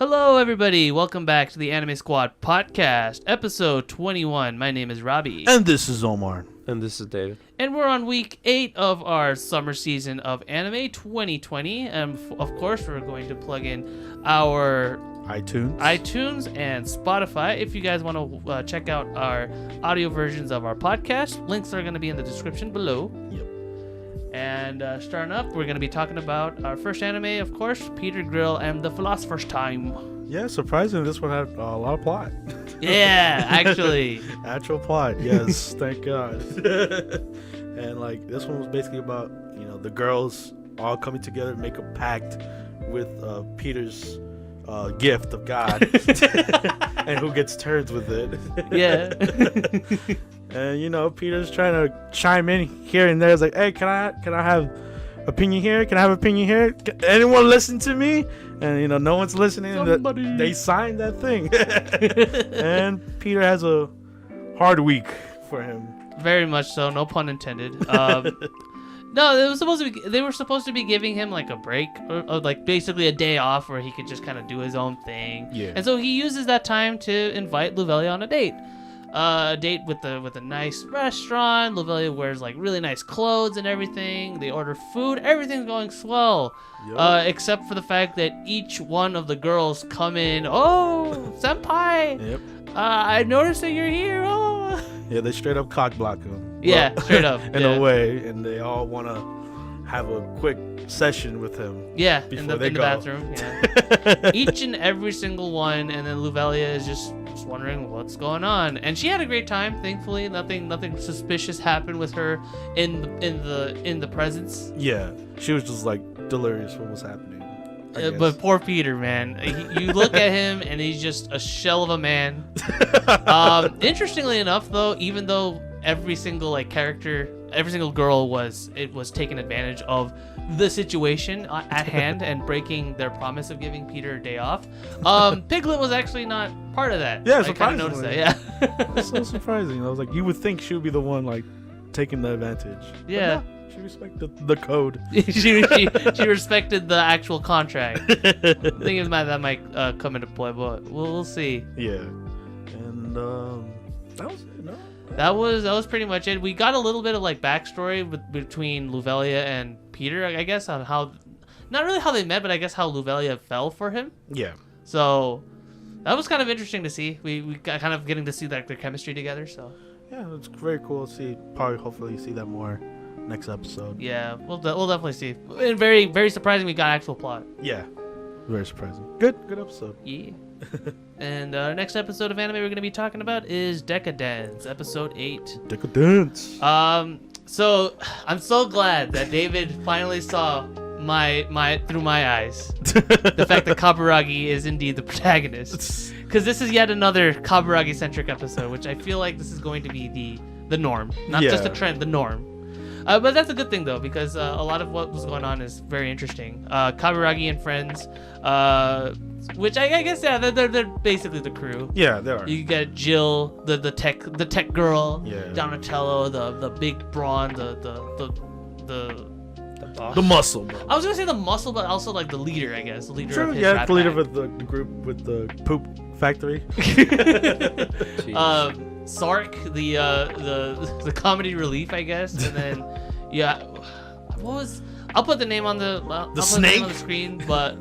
Hello, everybody. Welcome back to the Anime Squad podcast, episode 21. My name is Robbie. And this is Omar. And this is David. And we're on week 8 of our summer season of Anime 2020. And of course, we're going to plug in our iTunes and Spotify. If you guys want to check out our audio versions of our podcast, links are going to be in the description below. Yep. And starting up, we're going to be talking about our first anime, of course, Peter Grill and the Philosopher's Time. Yeah, surprisingly, this one had a lot of plot. Yeah, actually. Actual plot, yes, thank God. And like this one was basically about, the girls all coming together to make a pact with Peter's gift of God, and who gets turns with it. Yeah. And Peter's trying to chime in here and there. It's like, hey, can I have opinion here? Can I have opinion here? Can anyone listen to me? And no one's listening. And they signed that thing. And Peter has a hard week for him. Very much so. No pun intended. No, they were supposed to be giving him like a break, or like basically a day off where he could just kind of do his own thing. Yeah. And so he uses that time to invite Louvelia on a date. A date with a nice restaurant. Louvelia wears like really nice clothes and everything. They order food. Everything's going swell. Yep. Except for the fact that each one of the girls come in. Oh, senpai. Yep. I noticed that you're here. Oh. Yeah, they straight up cock block him. Yeah, straight up. In a way, and they all want to have a quick session with him. Yeah, in the go. bathroom. Yeah. Each and every single one, and then Louvelia is just wondering what's going on. And she had a great time. Thankfully, nothing suspicious happened with her in the presence. Yeah, she was just like delirious what was happening. But poor Peter, man. You look at him and he's just a shell of a man. Interestingly enough, though, even though every single girl was taking advantage of the situation at hand and breaking their promise of giving Peter a day off, Piglet was actually not part of that. Yeah, I kind of noticed that. Yeah. That's so surprising. I was like, you would think she would be the one like taking the advantage. Yeah. She respected the code. she respected the actual contract. I think that might come into play, but we'll see. Yeah, and that was it. No, that was pretty much it. We got a little bit of like backstory between Louvelia and Peter, I guess, on how, not really how they met, but I guess how Louvelia fell for him. Yeah. So that was kind of interesting to see. We got kind of getting to see like their chemistry together. So yeah, it's very cool to see. Hopefully see that more next episode. Yeah, we'll definitely see. And very, very surprising we got actual plot. Yeah, very surprising. Good episode. Yeah. And our next episode of anime we're going to be talking about is Deca-Dence, episode 8. Deca-Dence. So I'm so glad that David finally saw my through my eyes the fact that Kaburagi is indeed the protagonist, because this is yet another Kaburagi centric episode, which I feel like this is going to be the norm, not just a trend, the norm. But that's a good thing, though, because a lot of what was going on is very interesting. Kaburagi and friends, which I guess, yeah, they're basically the crew. Yeah, they are. You get Jill, the tech girl, yeah. Donatello, the big brawn, the The muscle, bro. I was gonna say the muscle, but also like the leader, I guess. The leader of his the leader pack. of the group with the poop factory. Sark, the comedy relief, I guess, and then I'll put the name on the snake on the screen, but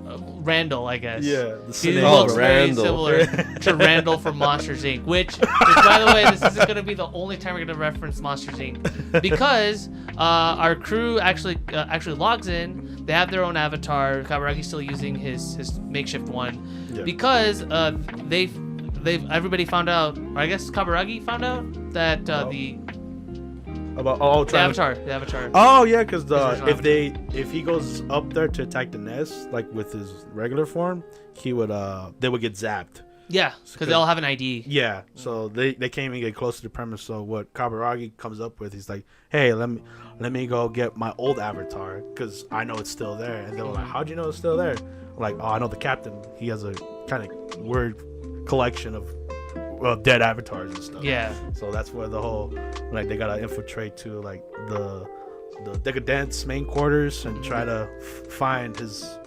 Randall, I guess. Yeah, the He snake. looks Randall. very similar to Randall from Monsters Inc. Which, by the way, this isn't gonna be the only time we're gonna reference Monsters Inc. because our crew actually logs in. They have their own avatar. Kaburagi's still using his makeshift one, because everybody found out, or I guess Kaburagi found out that the avatar. Oh yeah, because if he goes up there to attack the nest like with his regular form, they would get zapped. Yeah, because they all have an ID. Yeah, so they can't even get close to the premise. So what Kaburagi comes up with, he's like, hey, let me go get my old avatar because I know it's still there. And they're like, how'd you know it's still there? I'm like, oh, I know the captain. He has a kind of weird collection of dead avatars and stuff. Yeah. So that's where the whole they gotta infiltrate to like the Deca-Dence main quarters and try to find his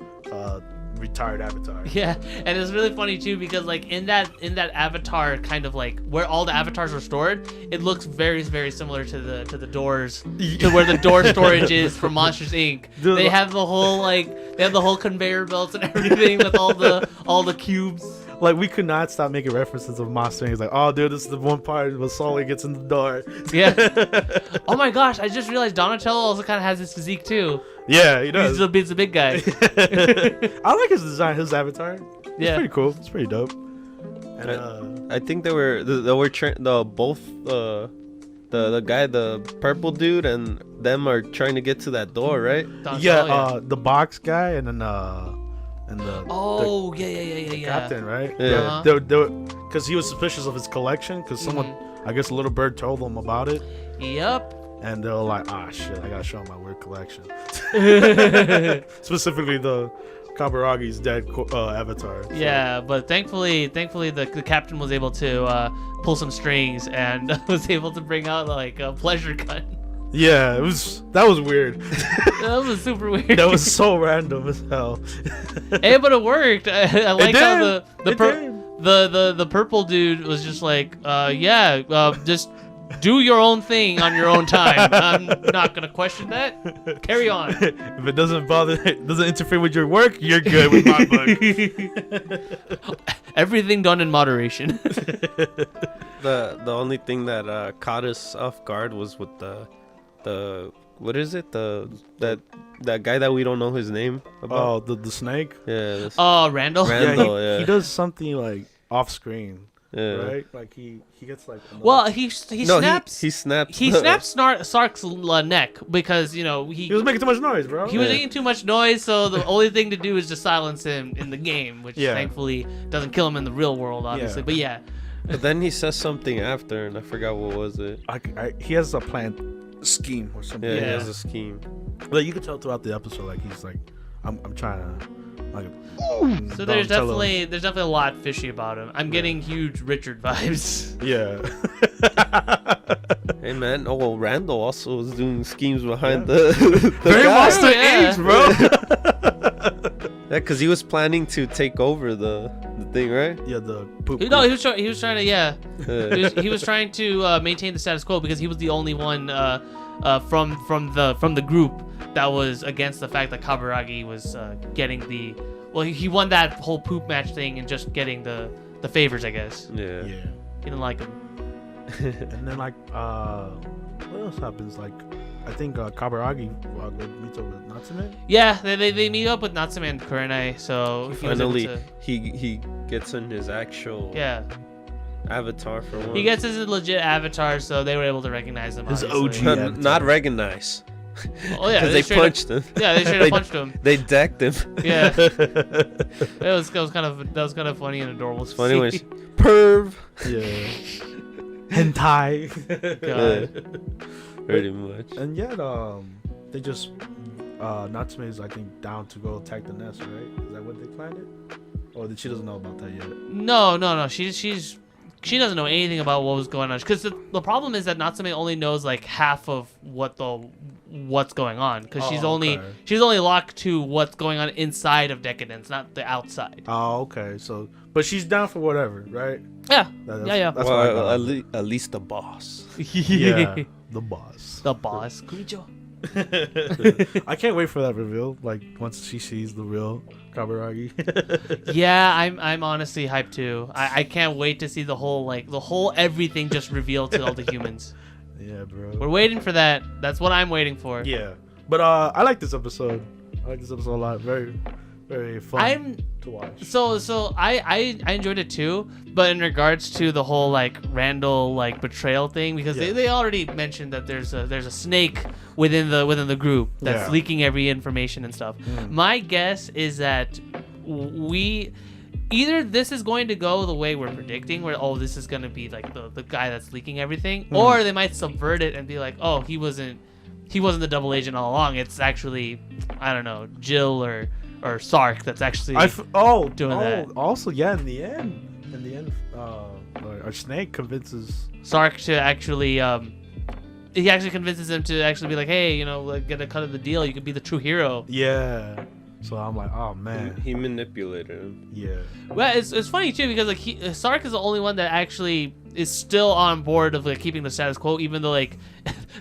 retired Avatar. Yeah, and it's really funny too because like in that Avatar kind of like where all the avatars were stored, it looks very very similar to the doors to where the door storage is for Monsters Inc. Dude, they have the whole conveyor belts and everything with all the cubes. Like, we could not stop making references of Monster Inc. It's like, oh, dude, this is the one part where Sully gets in the door. Yeah. Oh my gosh, I just realized Donatello also kind of has this physique too. Yeah, he does. He's a big guy. I like his design, his avatar. It's pretty cool. It's pretty dope. And, I think they were both the guy, the purple dude, and them are trying to get to that door, right? Donatello, the box guy, and then the captain, right? Yeah. Because he was suspicious of his collection, because someone, I guess a little bird told them about it. Yep. And they were like, ah, shit, I gotta show him my weird collection. Specifically the Kaburagi's dead avatar. So. Yeah, but thankfully the captain was able to pull some strings and was able to bring out like a pleasure gun. Yeah, that was weird. That was super weird. That was so random as hell. Hey, but it worked. I like how the purple dude was just like, just do your own thing on your own time. I'm not gonna question that. Carry on. If it doesn't interfere with your work, you're good with my book. Everything done in moderation. The only thing that caught us off guard was with the what is it, that guy that we don't know his name about. Oh, the snake. Yeah. Randall. He does something like off screen. Yeah. Right? Like he gets like. Well, he snaps. He snaps. He snaps Sark's neck because he was making too much noise, bro. He was making too much noise, so the only thing to do is just silence him in the game, which thankfully doesn't kill him in the real world, obviously. But yeah. But then he says something after, and I forgot what was it. He has a planned scheme or something. Yeah, he has a scheme. But you can tell throughout the episode, like he's like, I'm trying to. Like, so there's definitely a lot fishy about him. I'm getting huge Richard vibes. Yeah. Hey man, Randall also was doing schemes behind the Very Monster Inc, bro. Yeah, because he was planning to take over the thing, right? Yeah, the poop. No, he was trying to he was trying to maintain the status quo because he was the only one from the group that was against the fact that Kaburagi was getting he won that whole poop match thing and just getting the favors, I guess. Yeah. Yeah. He didn't like him. And then like what else happens? Like I think Kaburagi meets up with Natsume. Yeah, they meet up with Natsume and Kurenai, so finally he gets in his actual avatar for once. He gets his legit avatar, so they were able to recognize him. His obviously. OG avatar. Not recognize. Oh yeah, because they punched him. Yeah, they straight up punched him. They decked him. Yeah, that was kind of funny and adorable. It's funny when perv. Yeah. Hentai. God. Pretty much. And they just Natsume is, I think, down to go attack the nest, right? Is that what they planned it? Or she doesn't know about that yet? No. She doesn't know anything about what was going on, because the problem is that Natsume only knows like half of what's going on, because she's only locked to what's going on inside of Deca-Dence, not the outside. Oh, okay. So, but she's down for whatever, right? Yeah. Yeah. That's well, at least the boss. Yeah, the boss. The boss. Kuricho. I can't wait for that reveal. Like once she sees the real Kaburagi. Yeah, I'm honestly hyped too. I can't wait to see the whole everything just revealed to all the humans. Yeah, bro. We're waiting for that. That's what I'm waiting for. Yeah, but I like this episode. I like this episode a lot. Very, very fun to watch. So I enjoyed it too, but in regards to the whole like Randall like betrayal thing, because they already mentioned that there's a snake within the group that's leaking every information and stuff. My guess is that either this is going to go the way we're predicting, where this is going to be like the guy that's leaking everything, or they might subvert it and be like, oh, he wasn't the double agent all along. It's actually, I don't know, Jill or Sark that's actually doing that. Also, in the end, our snake convinces Sark to actually he actually convinces him to actually be like, hey, like, get a cut of the deal. You could be the true hero. Yeah. So I'm like, oh man. He manipulated him. Yeah. Well, it's funny too because like Sark is the only one that actually is still on board of like keeping the status quo, even though like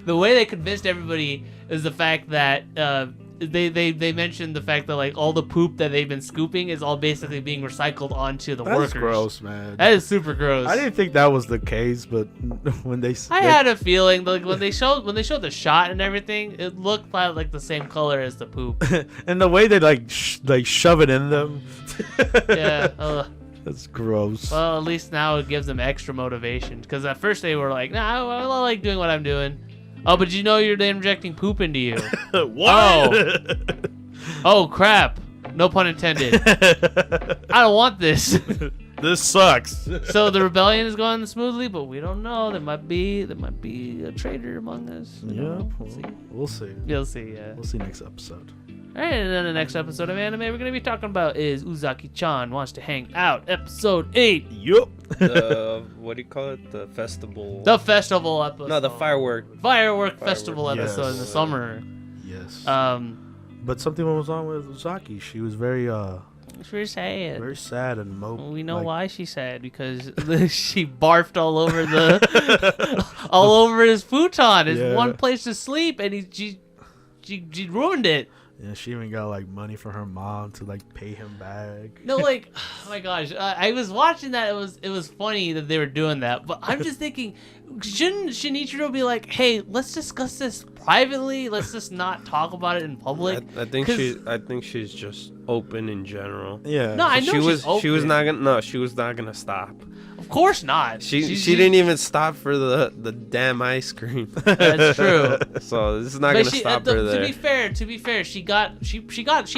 the way they convinced everybody is the fact that they mentioned the fact that like all the poop that they've been scooping is all basically being recycled onto the workers. That's gross, man. That is super gross. I didn't think that was the case, but when I had a feeling like when they showed the shot and everything, it looked like the same color as the poop. and the way they like shove it in them. Yeah. That's gross. Well, at least now it gives them extra motivation. Because at first they were like, nah, I like doing what I'm doing. Oh, but you know you're injecting poop into you. What? Oh, crap. No pun intended. I don't want this. This sucks. So the rebellion is going smoothly, but we don't know. There might be a traitor among us. Yeah, we'll see. You'll see, yeah. We'll see next episode. All right, and then the next episode of anime we're going to be talking about is Uzaki-chan Wants to Hang Out, episode 8. Yup. What do you call it? The festival. The festival episode. No, the firework festival episode in the summer. Yes. But something was wrong with Uzaki. She was very sad. very sad and We know why she's sad, because she barfed all over all over his futon. His one place to sleep, and she ruined it. Yeah, she even got like money for her mom to like pay him back. No, like, oh my gosh, I was watching that. It was funny that they were doing that, but I'm just thinking, shouldn't Shinichiro be like, hey, let's discuss this privately. Let's just not talk about it in public. I think she's just open in general. Yeah. No, I know she was not gonna stop. Of course not. She didn't even stop for the damn ice cream. That's true. So this is not gonna stop her there. To be fair, she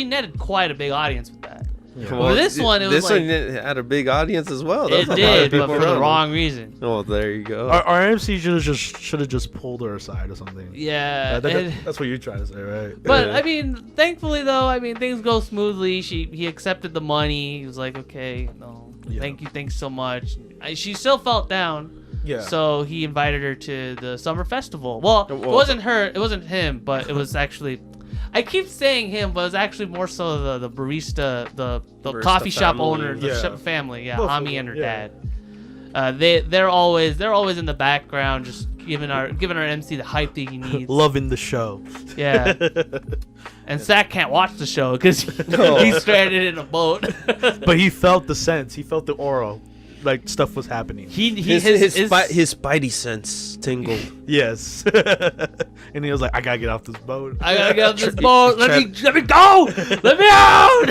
netted quite a big audience with that. Yeah. Well, this one had a big audience as well. It did, but for the wrong reason. Oh, there you go. Our MC should have just pulled her aside or something. Yeah, that's what you're trying to say, right? But I mean, thankfully though, things go smoothly. He accepted the money. He was like, okay, no, thank you, thanks so much. She still felt down. Yeah. So he invited her to the summer festival. Well, it wasn't her. It wasn't him, but it was actually. I keep saying him, but it was actually more so the barista, the barista coffee shop owner, the family. Yeah, Ami and her dad. They're always in the background, just giving our MC the hype that he needs. Loving the show. Yeah. And Zach can't watch the show because he's stranded in a boat. But he felt the sense. He felt the aura. Like stuff was happening. His spidey sense tingled. Yes. And he was like, I gotta get off this boat. Let me go. Let me out.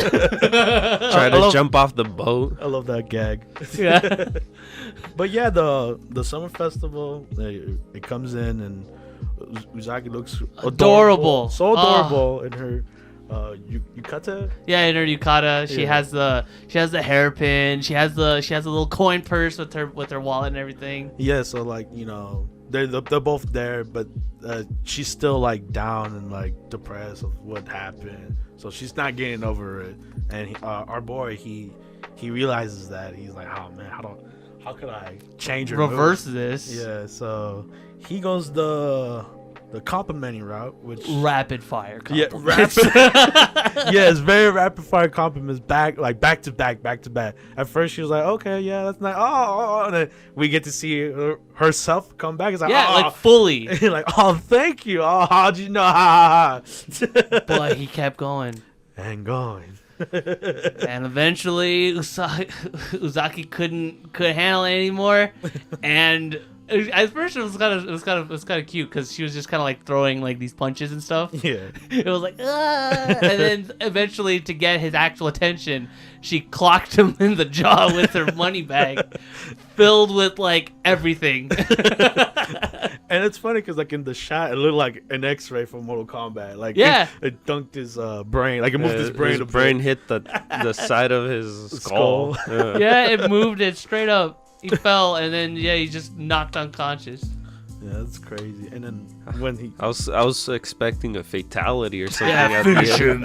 Try to jump off the boat. I love that gag. Yeah. But yeah, the summer festival, it comes in and Uzaki looks adorable. So adorable in her yukata. Yeah, in her yukata, she has the hairpin. She has the little coin purse with her wallet and everything. Yeah, so like they're both there, but she's still like down and like depressed of what happened. So she's not getting over it. And our boy, he realizes that. He's like, oh man, how could I change her? Reverse this? Yeah, so he goes the complimenting route, which rapid fire compliments. It's very rapid fire compliments back to back. At first she was like, okay, yeah, that's nice. And then we get to see herself come back. It's like, like fully. Like, oh, thank you. Oh, how'd you know? But he kept going and going. And eventually Uzaki couldn't handle it anymore, and at first it was kind of cute because she was just kind of like throwing like these punches and stuff. Yeah, it was like, and then eventually to get his actual attention, she clocked him in the jaw with her money bag filled with like everything. And it's funny because like in the shot, it looked like an X-ray from Mortal Kombat. Like it dunked his brain, like it moved his brain. His brain hit the side of his skull. Yeah, it moved it straight up. He fell, and then he just knocked unconscious. Yeah, that's crazy. And then when he, I was expecting a fatality or something. Yeah, finish him.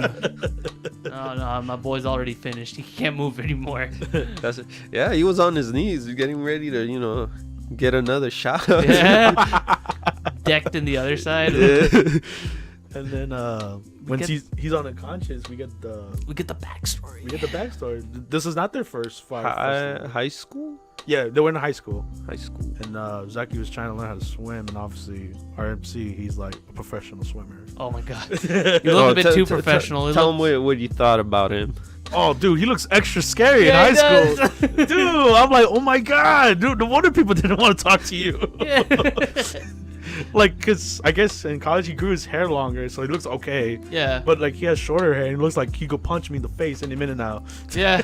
No, my boy's already finished. He can't move anymore. That's it. Yeah, he was on his knees, getting ready to, get another shot. Yeah. Decked in the other side. And then when he's unconscious, we get the backstory. This is not their first fire. High school? Yeah, they were in high school. And Uzaki was trying to learn how to swim, and obviously RMC, he's like a professional swimmer. Oh my god, you look a bit too professional. Tell him what you thought about him. Oh, dude, he looks extra scary in high school. Dude, I'm like, oh my god, dude, no wonder people didn't want to talk to you. Yeah. Like, cause I guess in college he grew his hair longer, so he looks okay. Yeah. But like he has shorter hair, and it looks like he could punch me in the face any minute now. Yeah.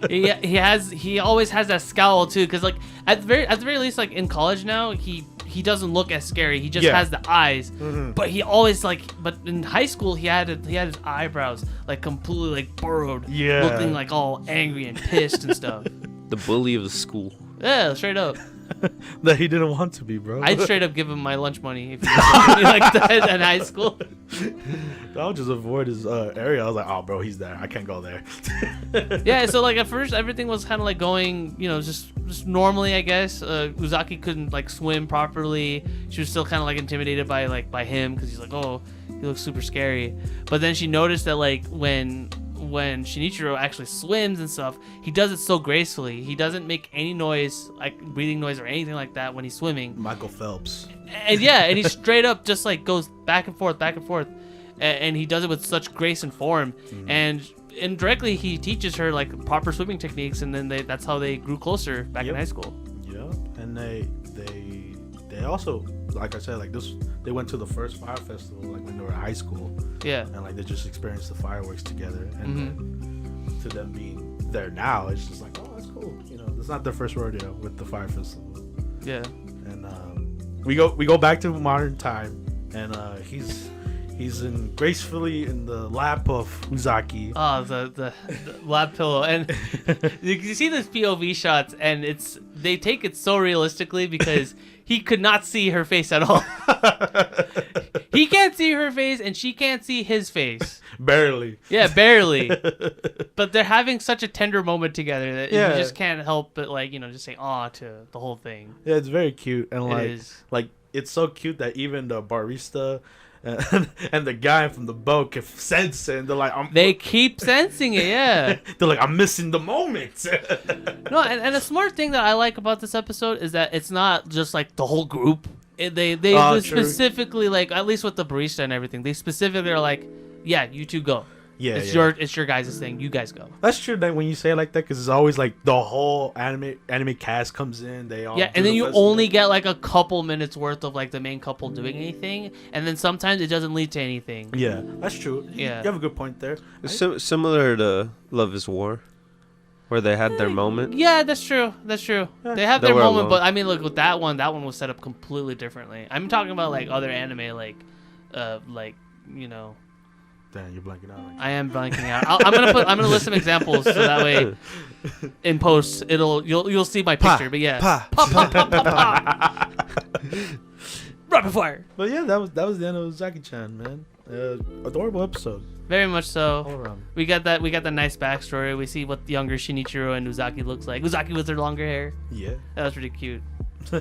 He always has that scowl too, cause like at the very least, like in college now, he doesn't look as scary. He just has the eyes. Mm-hmm. But he always but in high school he had his eyebrows like completely like burrowed, looking like all angry and pissed and stuff. The bully of the school. Yeah, straight up. That he didn't want to be, bro. I'd straight up give him my lunch money if he was me like that in high school. I'll just avoid his area. I was like, oh, bro, he's there. I can't go there. Yeah, so like at first everything was kind of like going, just normally, I guess. Uzaki couldn't like swim properly. She was still kind of like intimidated by him because he's like, oh, he looks super scary. But then she noticed that like when Shinichiro actually swims and stuff, he does it so gracefully. He doesn't make any noise, like breathing noise or anything like that when he's swimming. Michael Phelps. And and he straight up just like goes back and forth, and he does it with such grace and form. Mm-hmm. And indirectly, he teaches her like proper swimming techniques, and then that's how they grew closer back in high school. Yeah, and they also, like I said, like this, they went to the first fire festival like when they were in high school. Yeah, and like they just experienced the fireworks together, and then to them being there now, it's just like, oh, that's cool. It's not their first rodeo with the fire festival. Yeah, and we go back to modern time, and he's gracefully in the lap of Uzaki. Oh, the lap pillow, and you see those POV shots, and they take it so realistically because he could not see her face at all. He can't see her face, and she can't see his face. Barely. Yeah, barely. But they're having such a tender moment together that you just can't help but just say aw to the whole thing. Yeah, it's very cute, and it's so cute that even the barista and the guy from the boat can sense it, and they're like, they keep sensing it, yeah. They're like, I'm missing the moment. No, and the smart thing that I like about this episode is that it's not just like the whole group. They specifically, like, at least with the barista and everything, they specifically are like, yeah, you two go. Yeah, it's your guys' thing. You guys go. That's true. Then when you say it like that, because it's always like the whole anime cast comes in. They all and then you only get like a couple minutes worth of like the main couple doing anything, and then sometimes it doesn't lead to anything. Yeah, that's true. Yeah, you have a good point there. It's similar to Love Is War, where they had their moment. Yeah, that's true. Yeah. They have their moment, but I mean, look, with that one was set up completely differently. I'm talking about like other anime, like. Damn, you're blanking out. I am blanking out. I'm gonna list some examples so that way, in post, you'll see my picture. But yeah, pop. Rapid fire. But yeah, that was the end of Uzaki-chan, man. Adorable episode. Very much so. All around. We got that nice backstory. We see what younger Shinichiro and Uzaki looks like. Uzaki with her longer hair. Yeah, that was pretty cute. All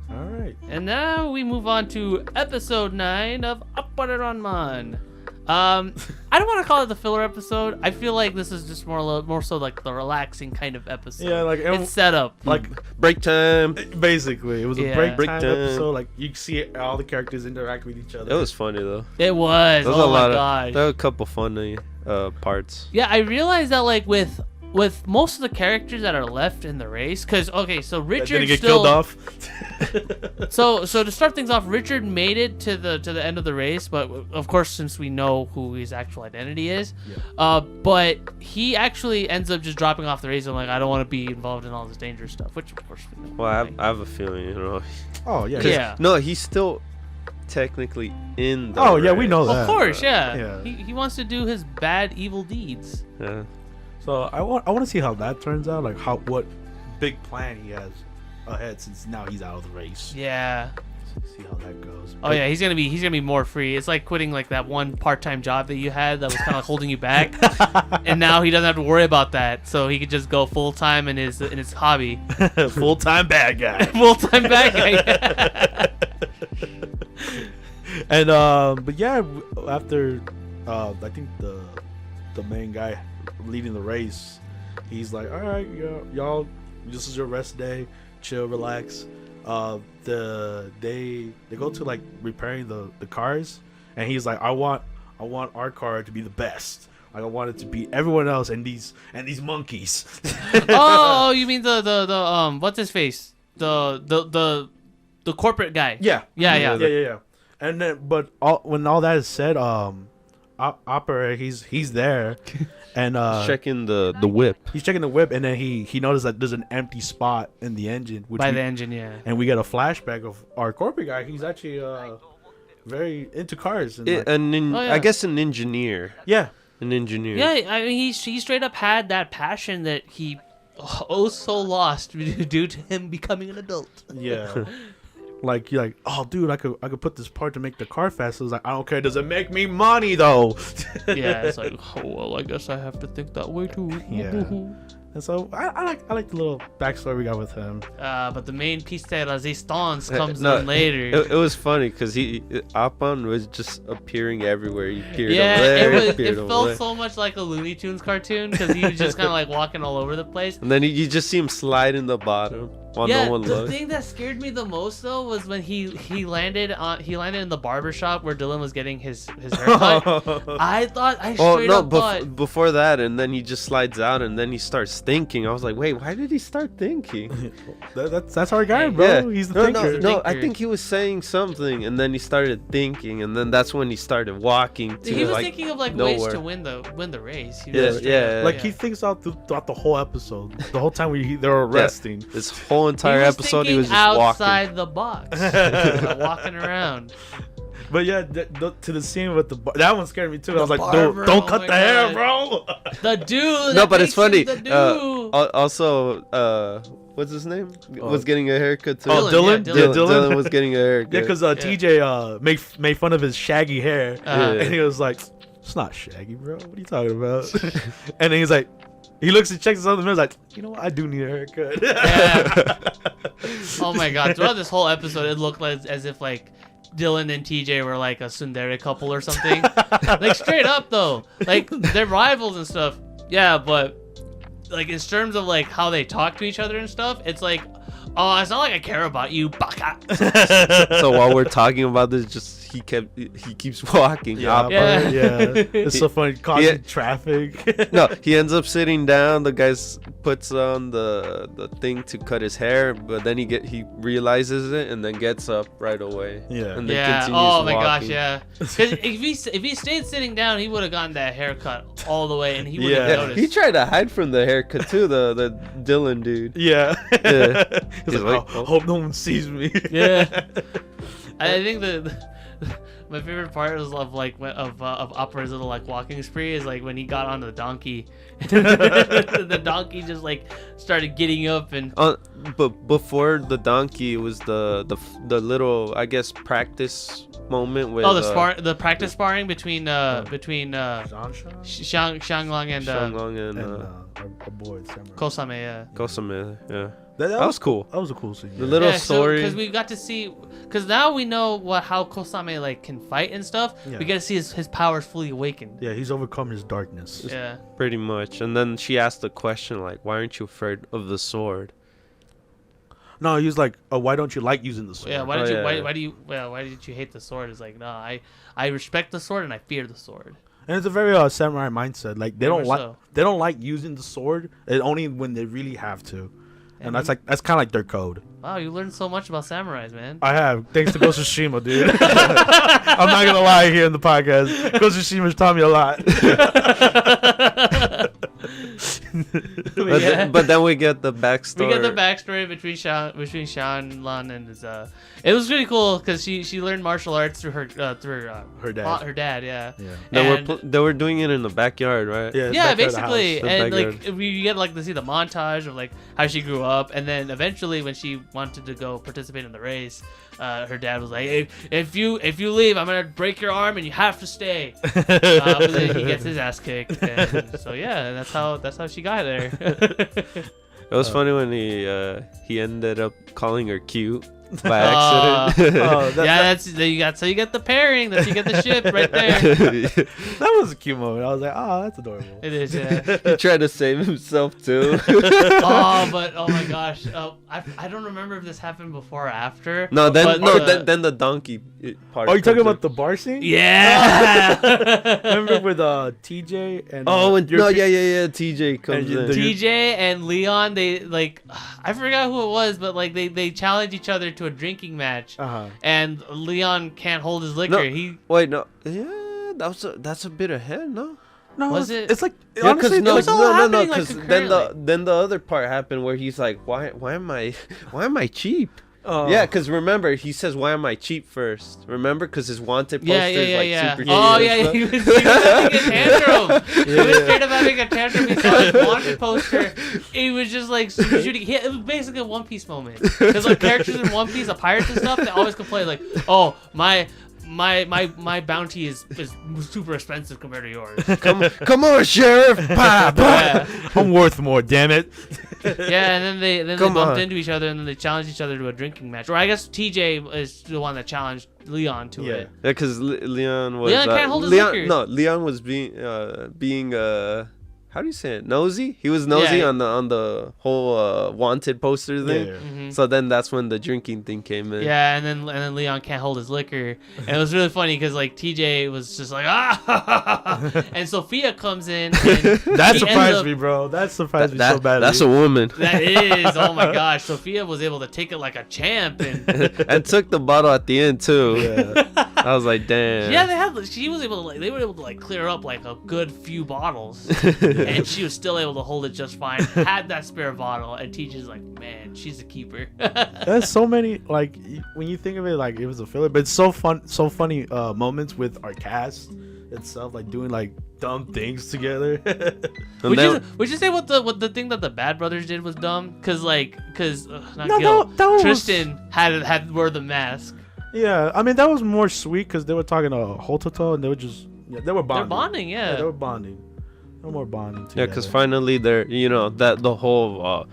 right. And now we move on to episode 9 of Appare-Ranman. I don't want to call it the filler episode. I feel like this is just more so like the relaxing kind of episode. Yeah, like it's set up like break time. Basically, it was a break time episode. Like you see all the characters interact with each other. It was funny though. It was. There were a couple funny parts. Yeah, I realized that like with most of the characters that are left in the race, because so Richard killed off. so to start things off, Richard made it to the end of the race, but of course, since we know who his actual identity is, but he actually ends up just dropping off the race and like, I don't want to be involved in all this dangerous stuff, which of course we know. Well, I have a feeling, Oh yeah. No, he's still technically in the race. Yeah, we know that. Of course, yeah. He wants to do his bad evil deeds. Yeah. So I want to see how that turns out, like what big plan he has ahead since now he's out of the race. Yeah. See how that goes. Oh yeah, he's gonna be more free. It's like quitting like that one part-time job that you had that was kind of holding you back, and now he doesn't have to worry about that, so he could just go full-time in his hobby. Full-time bad guy. Full-time bad guy. And but yeah, after I think the main guy leading the race, he's like, all right, y'all, this is your rest day, chill, relax. They go to like repairing the cars, and he's like, I want our car to be the best. Like, I want it to beat everyone else and these monkeys. Oh, you mean the what's his face? The corporate guy. Yeah. Yeah. And then, but when all that is said, Appare, he's there, and checking the whip. he's checking the whip, and then he noticed that there's an empty spot in the engine. By the engine, yeah. And we get a flashback of our corporate guy. He's actually very into cars. And I guess an engineer. Yeah. An engineer. Yeah, I mean, he straight up had that passion that he so lost due to him becoming an adult. Yeah. Like, you're like, oh, dude, I could put this part to make the car faster. It's like, I don't care. Does it make me money, though? Yeah, it's like, oh, well, I guess I have to think that way, too. Yeah. And so I like the little backstory we got with him. But the main piece de resistance comes in later. It was funny because Appan was just appearing everywhere. He appeared Yeah, over there, it felt so much like a Looney Tunes cartoon because he was just kind of like walking all over the place. And then you just see him slide in the bottom while no one the looks. thing that scared me the most though was when he landed in the barber shop where Dylan was getting his haircut. I straight up thought before that, and then he just slides out, and then he starts thinking. I was like, wait, why did he start thinking? that's our guy, bro. Yeah. He's the thinker. No, I think he was saying something, and then he started thinking, and then that's when he started walking to he was like thinking of like nowhere. ways to win the race. He Yeah, was yeah. Like, he thinks out throughout the whole episode. The whole time they're arresting. This whole entire episode, he was just outside walking. the box, walking around. But yeah, to the scene with that one scared me too. I was like, barber, don't oh cut my the hair, God. bro. The dude. No, but it's funny. The dude. Also, what's his name? Was getting a haircut too. Oh, Dylan? Dylan? Yeah, Yeah, Dylan was getting a haircut. Yeah, because TJ made fun of his shaggy hair, and he was like, "It's not shaggy, bro. What are you talking about?" And then he's like, he looks and checks his other mirror, like, you know what? I do need a haircut. Yeah. Oh my God! Throughout this whole episode, it looked like as if like Dylan and TJ were like a tsundere couple or something. Like straight up though, like they're rivals and stuff. Yeah, but like in terms of like how they talk to each other and stuff, it's like, oh, it's not like I care about you, baka. So while we're talking about this, just he keeps walking. Yeah. It's so funny, causing traffic. No, he ends up sitting down. The guy puts on the thing to cut his hair, but then he realizes it and then gets up right away. Yeah. And then Yeah. continues Oh my walking. gosh. Yeah. Because if he stayed sitting down, he would have gotten that haircut all the way, and he would have Yeah. noticed. He tried to hide from the haircut too. The Dylan dude. Yeah. Yeah. He's like, like, oh, hope no one sees me. Yeah. I think my favorite part was of Appara's little like walking spree is like when he got on the donkey, the donkey just like started getting up and. But before the donkey, it was the little, I guess, practice moment with. Oh, the practice sparring between Xianglong and Shanglong and our boy Samurai. Kosame. Yeah. Kosame. Yeah. That was cool. That was a cool scene. The little story. because we got to see, because now we know how Kosame like can fight and stuff. Yeah. We got to see his powers fully awakened. Yeah, he's overcome his darkness. Yeah. Pretty much. And then she asked the question like, "Why aren't you afraid of the sword?" No, he was like, "Oh, why don't you like using the sword?" Yeah. Why did you hate the sword? It's like, no, I respect the sword and I fear the sword. And it's a very samurai mindset. Like they don't like using the sword. Only when they really have to. And that's kind of like their code. Wow, you learned so much about samurais, man. I have, thanks to Ghost of Tsushima, dude. I'm not gonna lie here in the podcast. Ghost of Tsushima's taught me a lot. But then we get the backstory. We get the backstory between Shanlan and his. It was really cool because she learned martial arts through her dad. Her dad, yeah. They were doing it in the backyard, right? Yeah, basically, The and backyard. like we get like to see the montage of like how she grew up, and then eventually when she wanted to go participate in the race, her dad was like, hey, if you leave, I'm gonna break your arm and you have to stay. But then he gets his ass kicked, and so yeah, that's how she got there. It was funny when he ended up calling her cute. by accident. You get the pairing. You get the ship right there. That was a cute moment. I was like, oh, that's adorable. It is, yeah. He tried to save himself too. Oh my gosh. I don't remember if this happened before or after. Then the donkey part. Oh, you talking about the bar scene? Yeah. Remember with TJ and TJ comes in. TJ and Leon, they like, I forgot who it was, but like they challenge each other to a drinking match, and Leon can't hold his liquor. That's a bit ahead, no? No, was it? It's like honestly, because then the other part happened where he's like, why am I cheap? Yeah, because remember, he says, why am I cheap first? Remember, because his wanted poster is super cheap. Oh, yeah, he was having a tantrum. He was straight up having a tantrum. He saw his wanted poster. He was just like shooting. It was basically a One Piece moment. Because like characters in One Piece, the pirates and stuff, they always complain like, oh, my bounty is super expensive compared to yours. Come on, sheriff. Yeah. I'm worth more, damn it. Yeah, and then they bumped into each other, and then they challenged each other to a drinking match. Or I guess TJ is the one that challenged Leon to it. Yeah, because Leon was. Leon can't hold his liquor. No, Leon was being how do you say it? Nosy. He was nosy on the whole wanted poster thing. Yeah. Mm-hmm. So then that's when the drinking thing came in. Yeah, and then Leon can't hold his liquor, and it was really funny because like TJ was just like and Sophia comes in. And that surprised me, bro. That surprised me so badly. That's a woman. That is. Oh my gosh, Sophia was able to take it like a champ and took the bottle at the end too. Yeah. I was like, damn. Yeah, they were able to like clear up like a good few bottles. And she was still able to hold it just fine. Had that spare bottle, and TJ's like, man, she's a keeper. There's so many, like, when you think of it, like it was a filler, but it's so funny moments with our cast itself, like doing like dumb things together. Would you say what the thing that the Bad Brothers did was dumb? Cause Tristan had wear the mask. Yeah, I mean that was more sweet because they were talking to Hototo and they were just they were bonding. They're bonding, yeah. They were bonding. No more bonding together. Yeah, because finally they're, that the whole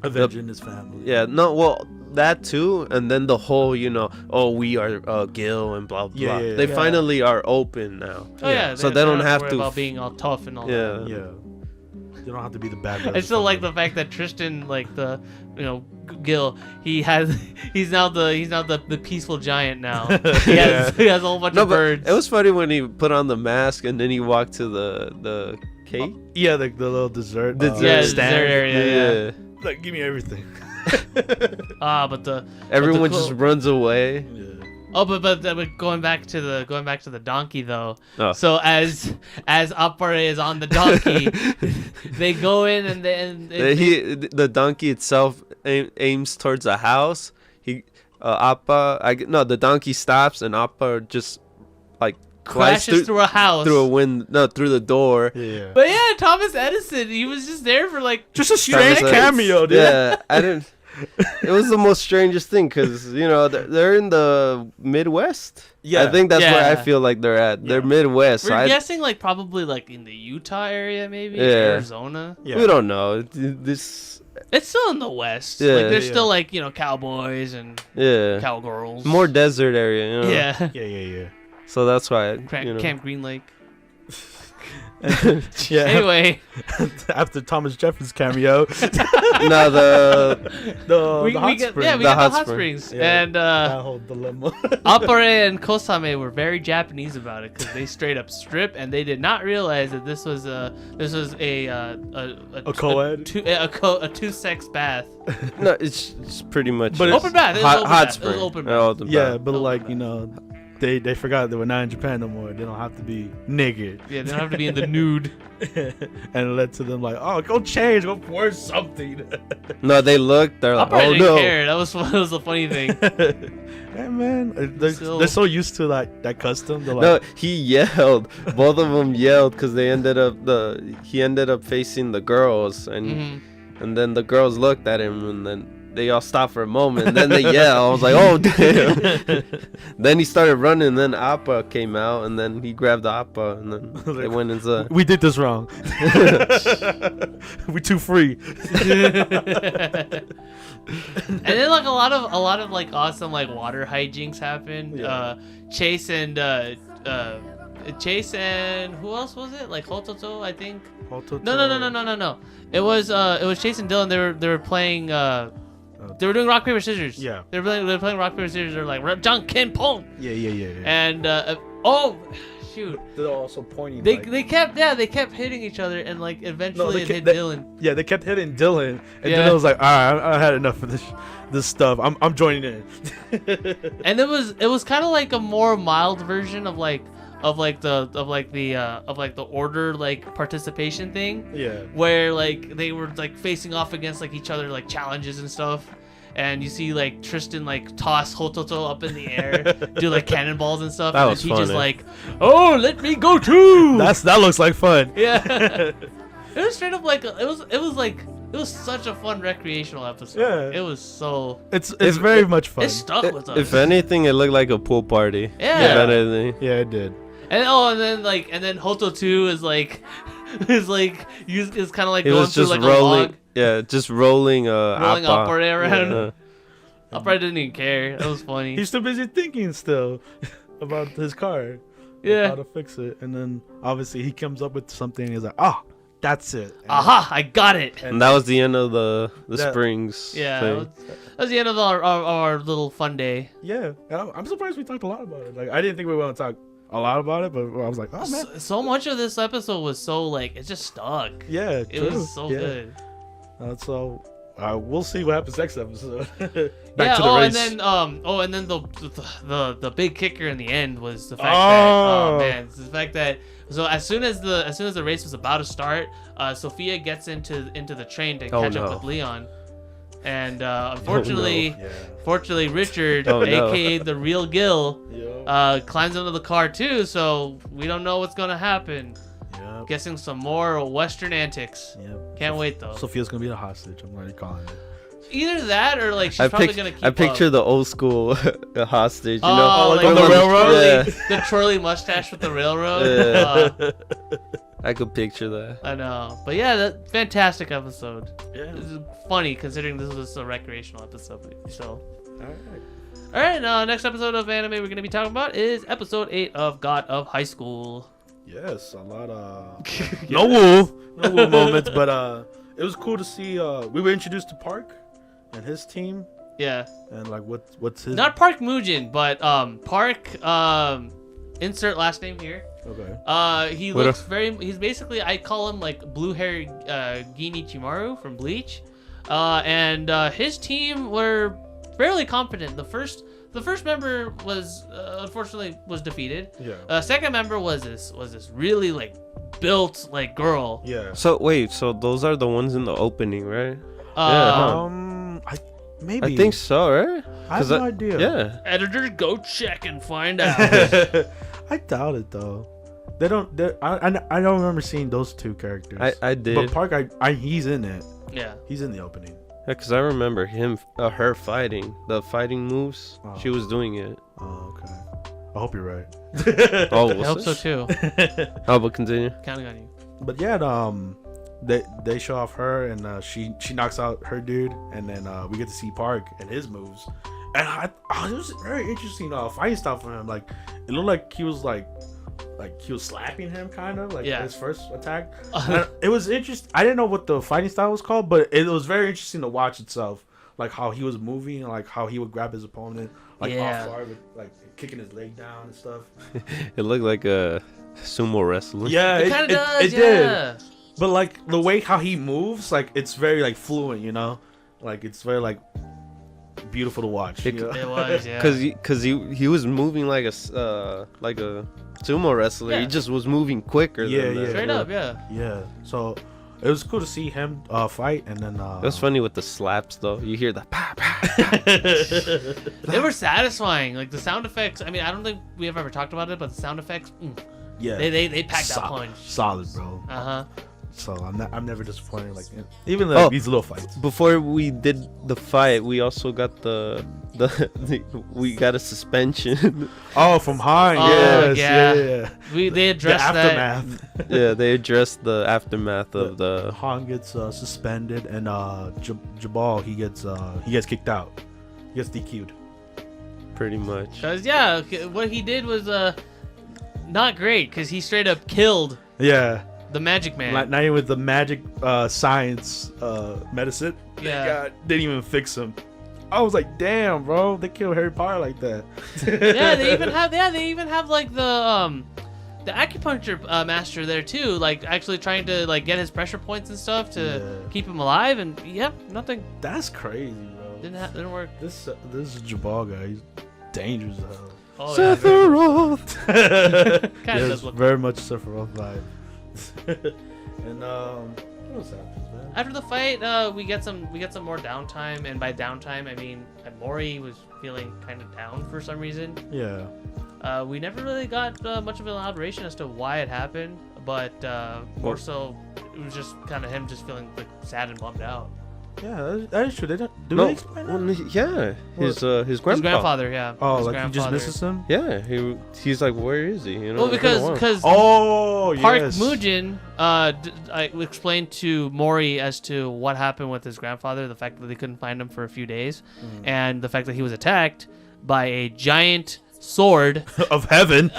avenging his family. Yeah, no, well, that too, and then the whole, we are Gil and blah blah. Yeah, they finally are open now. Oh yeah, so they don't have to about being all tough and all that. Yeah. You don't have to be the bad guy. I still like the fact that Tristan, like Gil, he's now the peaceful giant now. He has a whole bunch of birds. It was funny when he put on the mask and then he walked to the cake. The little dessert. Dessert area. Yeah. Like, give me everything. But everyone just runs away. Yeah. Oh, but going back to the donkey though. Oh. So as Appare is on the donkey, they go in and the donkey itself aims towards a house. The donkey stops and Appa just like crashes through a house, through the door. Yeah. But yeah, Thomas Edison, he was just there for like just a strange cameo, dude. Yeah, I didn't. It was the most strangest thing because they're in the Midwest. Yeah, I think that's where I feel like they're at. They're Midwest. We're guessing like probably like in the Utah area, maybe Arizona. Yeah. We don't know. It's still in the West. Yeah, like there's still like cowboys and cowgirls. More desert area. Yeah. So that's why Camp Green Lake. Yeah. Anyway, after Thomas Jefferson's cameo, the hot springs, and that whole dilemma. Appare and Kosame were very Japanese about it because they straight up strip, and they did not realize that this was a co-ed, a two-sex bath. No, it's pretty much. But open bath. Hot spring. It was open bath. Yeah, but like They forgot they were not in Japan no more. They don't have to be naked. Yeah, they don't have to be in the nude. And it led to them like, oh, go change, go wear something. No, they looked. They're like, oh no. Care. That was a funny thing. Hey man, they're so used to that custom. They're like, no, he yelled. Both of them yelled because he ended up facing the girls, and then the girls looked at him, and then they all stopped for a moment. And then they yell. I was like, oh damn. Then he started running. And then Appa came out, and then he grabbed Appa, and then they went inside. We did this wrong. We too free. And then like a lot of like awesome like water hijinks happened. Yeah. Chase and who else was it? Like Hototo, I think. Hototo. No. It was Chase and Dylan. They were playing. They were doing rock paper scissors. Yeah. They were playing rock paper scissors. They're like John Ken Pong. Yeah. And shoot. They're also pointing. They kept hitting each other, and like eventually it hit Dylan. Yeah, they kept hitting Dylan, and Dylan was like, "All right, I had enough of this stuff. I'm joining in." And it was kind of like a more mild version of the order like participation thing. Yeah. Where like they were like facing off against like each other like challenges and stuff. And you see like Tristan like toss Hototo up in the air, do like cannonballs and stuff. That and was he funny. just like, oh, let me go too. That looks like fun. Yeah. It was straight up like it was such a fun recreational episode. Yeah. It was so. It's very much fun. It stuck with us. If anything, it looked like a pool party. Yeah. If anything. Yeah, it did. And then Hoto 2 is like kind of like He going was through just like a rolling. log, Yeah, just rolling. rolling Appa. Appare around. Yeah. Appare didn't even care. That was funny. He's too busy thinking still about his car. Yeah. How to fix it, and then obviously he comes up with something. And he's like, "Ah, that's it." And Aha! I got it. And that was the end of the That- springs. Yeah. thing. That was the end of our little fun day. Yeah, and I'm surprised we talked a lot about it. Like I didn't think we were gonna talk a lot about it, but I was like, "Oh man, So much of this episode was so like it just stuck. yeah, It true. was so Yeah. good. So we'll see what happens next episode. Yeah. To the race. And then the big kicker in the end was the fact the fact that so as soon as the race was about to start, Sophia gets into the train to catch up with Leon, and unfortunately, fortunately Richard, aka the real Gil, climbs into the car too. So we don't know what's gonna happen. Yep. Guessing some more Western antics. Yep. Can't wait though. Sophia's gonna be the hostage. I'm already calling it. Either that or like she's probably gonna keep I picture up. the old school hostage. You Oh, know, like like on the railroad? Yeah. The twirly mustache with the railroad. Yeah. I could picture that. I know, but yeah, that fantastic episode. Yeah. This is funny considering this was a recreational episode. So, All right. next episode of anime we're gonna be talking about is episode 8 of God of High School. Yes, a lot of no woo moments, but it was cool to see. We were introduced to Park and his team, Yeah, and like what's his not Park Mujin, but Park. Insert last name here. Okay. He looks he's basically, I call him like blue hair Ginichimaru from Bleach. And his team were fairly competent. The first member was unfortunately was defeated. Yeah. Second member was this really like built like girl. Yeah. So wait, so those are the ones in the opening, right? Maybe. I think so, right? I have no idea. Yeah. Editor, go check and find out. I doubt it though. They don't. I don't remember seeing those two characters. I did. But Park, he's in it. Yeah. He's in the opening. Yeah, because I remember her fighting. The fighting moves. Oh. She was doing it. Oh, okay. I hope you're right. Oh, I hope so too. Oh, but continue. Counting on you. But yeah, they show off her, and she knocks out her dude, and then we get to see Park and his moves, and it was very interesting fighting style for him. Like it looked like he was like he was slapping him kind of like his first attack. And it was interesting. I didn't know what the fighting style was called, but it was very interesting to watch itself, like how he was moving, and like how he would grab his opponent off guard with like kicking his leg down and stuff. It looked like a sumo wrestler. Yeah, It kind of does. It did. But like the way how he moves, like it's very like fluent, you know, like it's very like beautiful to watch. It was, yeah. Cause he was moving like a sumo wrestler. Yeah. He just was moving quicker. than that. Straight up, yeah. Yeah. So it was cool to see him fight, and then It was funny with the slaps though. You hear the pa pa. They were satisfying. Like the sound effects. I mean, I don't think we have ever talked about it, but the sound effects. Yeah. They packed that punch. Solid, bro. Uh huh. So I'm never disappointed. Like even like these little fights. Before we did the fight, we also got we got a suspension. Oh, from Hein. Oh, yeah. They addressed the aftermath. Yeah, they addressed the aftermath of the. Han gets suspended, and Jabal he gets kicked out. He gets DQ'd. Pretty much. Cause what he did was not great. Cause he straight up killed. Yeah. The Magic Man. Not even with the magic science medicine. Yeah. Didn't even fix him. I was like, damn, bro, they killed Harry Potter like that. Yeah, they even have like the acupuncture master there too, like actually trying to like get his pressure points and stuff to keep him alive, and nothing. That's crazy, bro. Didn't work. This is Jabal guy. He's dangerous as hell. Oh, Sephiroth. Kind of does look very much Sephiroth vibe. And what else happens, man? After the fight, we get some more downtime, and by downtime I mean Mori was feeling kind of down for some reason. Yeah. We never really got much of an elaboration as to why it happened, but more so it was just kind of him just feeling like sad and bummed out. Yeah, that is true. They explain that? Yeah, his grandpa. His grandfather, yeah. Oh, his like he just misses him? Yeah, he's like, where is he? You know. Well, because Park Mujin explained to Mori as to what happened with his grandfather, the fact that they couldn't find him for a few days, and the fact that he was attacked by a giant sword of heaven.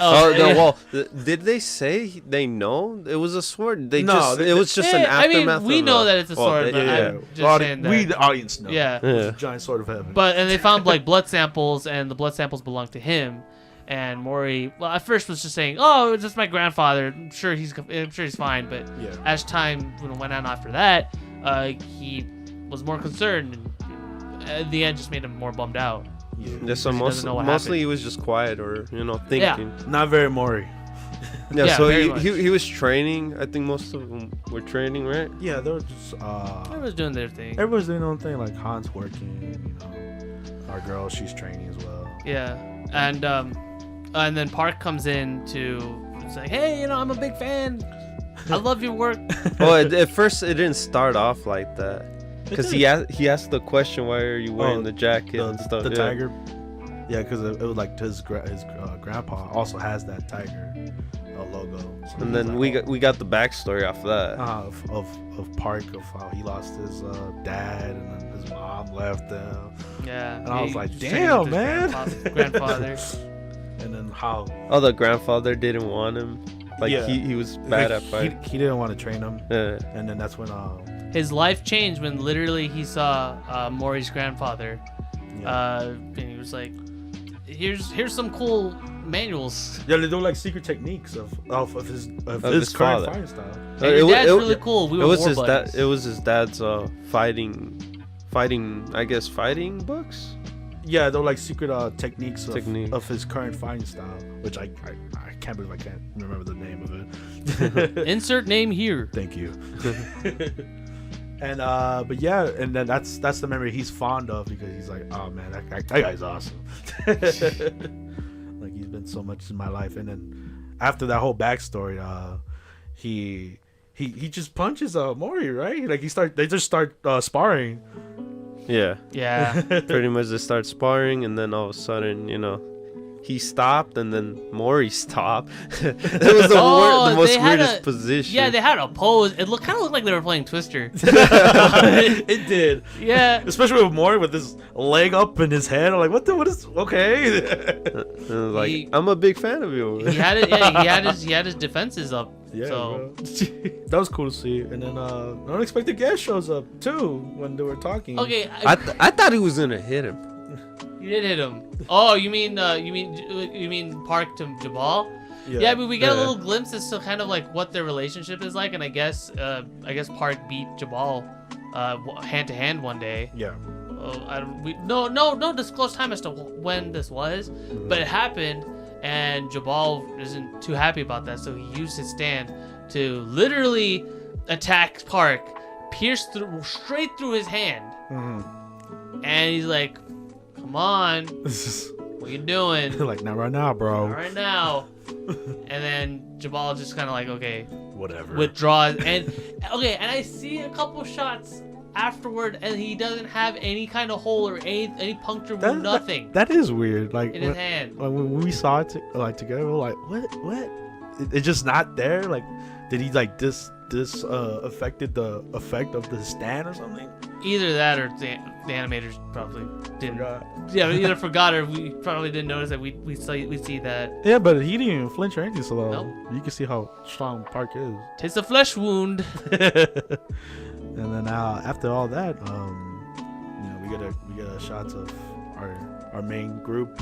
Did they say they know it was a sword? It was just an aftermath. I mean, we know that it's a sword, but I'm just saying that. We, the audience, know. Yeah. It's a giant sword of heaven. And they found like blood samples, and the blood samples belonged to him. And Mori, well, at first was just saying, "Oh, it's just my grandfather. I'm sure he's fine." But as time went on after that, he was more concerned, and at the end just made him more bummed out. Yeah, so mostly he was just quiet or thinking. Yeah. Not very Mori. So he was training. I think most of them were training, right? Yeah, they were just everyone's doing their thing. Everyone's doing their own thing. Like Han's working, our girl, she's training as well. Yeah, and then Park comes in to say, "Hey, I'm a big fan. I love your work." Well, at first it didn't start off like that. Because he asked the question, why are you wearing the jacket and stuff? The tiger. Yeah, because it was like his grandpa also has that tiger logo. So and then we got the backstory off of that. Of Park, of how he lost his dad and then his mom left them. Yeah. And I was like, damn, man. Grandfather. And then how? Oh, the grandfather didn't want him. Like he was bad at fighting. He didn't want to train him. Yeah. And then that's when his life changed when literally he saw Mori's grandfather. And he was like, here's some cool manuals. Yeah, they do like secret techniques of his current fighting style. And your dad's really cool. It was his dad's fighting books. Yeah, they're like secret techniques of his current fighting style, which I can't believe I can't remember the name of it. Insert name here. Thank you. And but yeah, and then that's the memory he's fond of, because he's like, oh man, that guy's awesome. Like, he's been so much in my life. And then after that whole backstory, he just punches Mori, right? Like they just start sparring. Yeah. Pretty much they start sparring, and then all of a sudden, he stopped, and then Mori stopped. It was the most weirdest position. Yeah, they had a pose. It kind of looked like they were playing Twister. It did. Yeah. Especially with Mori with his leg up in his head. I'm like, what is okay? Like, I'm a big fan of yours. He had it. Yeah, he had his defenses up. Yeah, so that was cool to see. And then an unexpected guest shows up too when they were talking. Okay. I thought he was gonna hit him. You did hit him. Oh, you mean Park to Jabal? Yeah, but we get a little glimpse as to kind of like what their relationship is like, and I guess Park beat Jabal hand to hand one day. Yeah. No disclosed time as to when this was, but it happened, and Jabal isn't too happy about that, so he used his stand to literally attack Park, pierce straight through his hand, and he's like, "Come on, what you doing?" Like, not right now, bro. Not right now. And then Jabal just kind of like, okay, whatever. withdraws. And I see a couple shots afterward, and he doesn't have any kind of hole or any puncture wound, nothing. That is weird. Like in his hand. Like when we saw it together, we were like, what? It's just not there. Like, did he like this affected the effect of the stand or something? Either that or the animators probably didn't. Forgot. Yeah, we either forgot or we probably didn't notice that we see that. Yeah, but he didn't even flinch or anything, so Nope. you can see how strong Park is. It's a flesh wound. And then after all that, we get shots of our main group,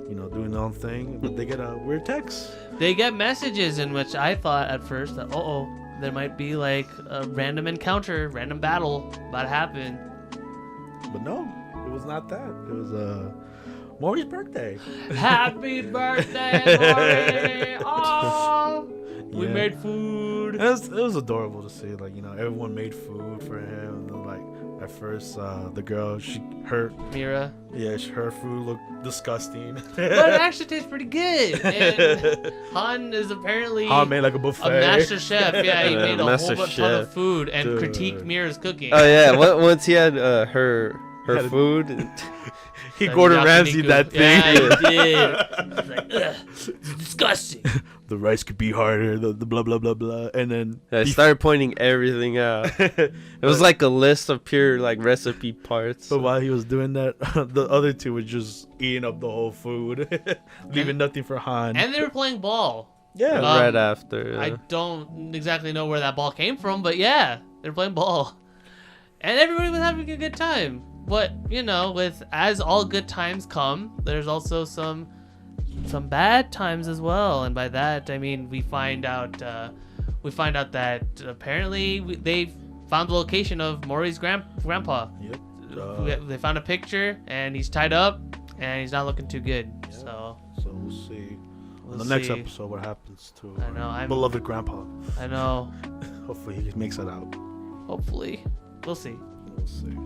doing their own thing. But they get a weird text. They get messages in which I thought at first that there might be like a random encounter, random battle about to happen. But no, it was not that. It was Maury's birthday. Happy birthday, Maury! Oh, we Yeah. made food. It was adorable to see, like, everyone made food for him. And, like, at first, the girl, Mira. Yeah, her food looked disgusting. But it actually tastes pretty good. And Han is apparently Han made like a buffet. a master chef. Yeah, he made a master whole ton of chef. food and Dude. critiqued Mira's cooking. Oh yeah, once he had her food. He Like Gordon yakiniku. Ramsay that thing. Yeah, he did. He's like, ugh, it's disgusting. The rice could be harder. The blah blah blah blah. And then I started pointing everything out. It was like a list of pure like recipe parts. But while he was doing that, the other two were just eating up the whole food, leaving nothing for Han. And they were playing ball. yeah, Right after. I don't exactly know where that ball came from, but yeah, they're playing ball. And everybody was having a good time. But, with as all good times come, there's also some bad times as well. And by that, I mean we find out that apparently they found the location of Maury's grandpa. Yep. They found a picture, and he's tied up, and he's not looking too good. Yeah. So we'll see. we'll On the next see. episode, what happens to I know, our beloved grandpa? I know. Hopefully, he makes it out. Hopefully, we'll see. We'll see.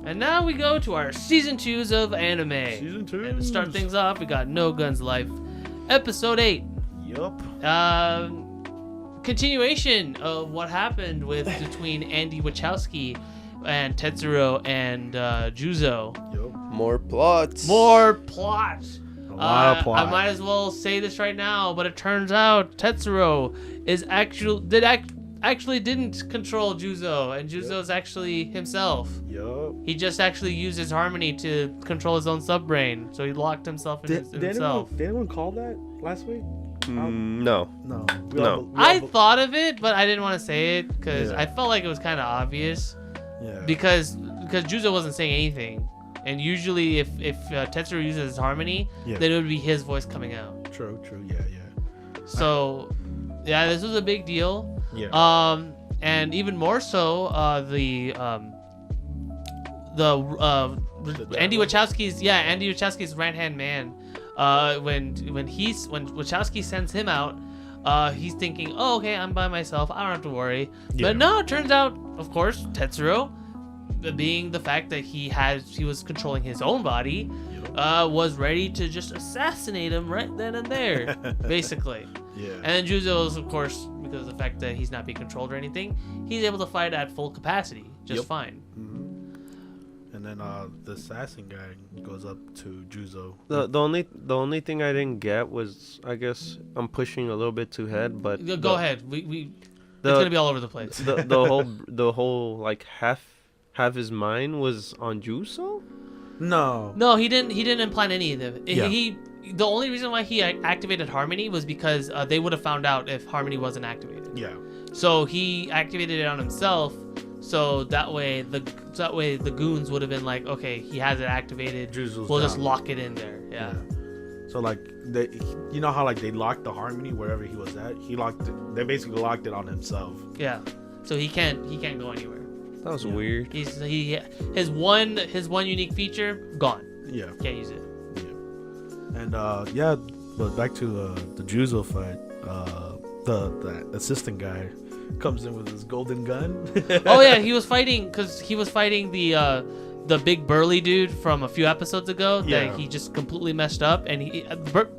And now we go to our season 2s of anime. Season 2. And to start things off, we got No Guns Life, episode 8. Yup. Continuation of what happened between Andy Wachowski and Tetsuro and Juzo. Yup. More plots. More plot. A lot of plot. I might as well say this right now, but it turns out Tetsuro actually didn't control Juzo, and Juzo's actually himself. Yup. He just actually used his harmony to control his own subbrain, so he locked himself in himself. Did anyone call that last week? No. No. No. I thought of it, but I didn't want to say it because Yeah. I felt like it was kind of obvious. Yeah. Because Juzo wasn't saying anything, and usually if Tetsuro uses his harmony, Yeah. then it would be his voice coming out. True. Yeah. So, yeah, this was a big deal. Yeah. And even more so, Andy Wachowski's right hand man. When Wachowski sends him out, he's thinking, oh, okay, I'm by myself, I don't have to worry. Yeah. But no, it turns out, of course, Tetsuro, being the fact that he was controlling his own body, was ready to just assassinate him right then and there, basically. Yeah. And then Juzo's, of course, because of the fact that he's not being controlled or anything, he's able to fight at full capacity just fine. Mm-hmm. And then the assassin guy goes up to Juzo. The only thing I didn't get was, I guess I'm pushing a little bit too ahead, but Go ahead. It's gonna be all over the place. the whole like half his mind was on Juzo. No, he didn't implant any of it. Yeah. The only reason why he activated Harmony was because they would have found out if Harmony wasn't activated. Yeah. So he activated it on himself. So that way the goons would have been like, okay, he has it activated. Juzo's we'll just down. lock it in there. Yeah. So like you know how like they locked the harmony wherever he was at. They basically locked it on himself. Yeah. So he can't go anywhere. That was weird. His one unique feature gone. Yeah. Can't use it. Yeah. And but back to the Juzo fight. The assistant guy comes in with his golden gun. Oh yeah, he was fighting the the big burly dude from a few episodes ago that he just completely messed up, and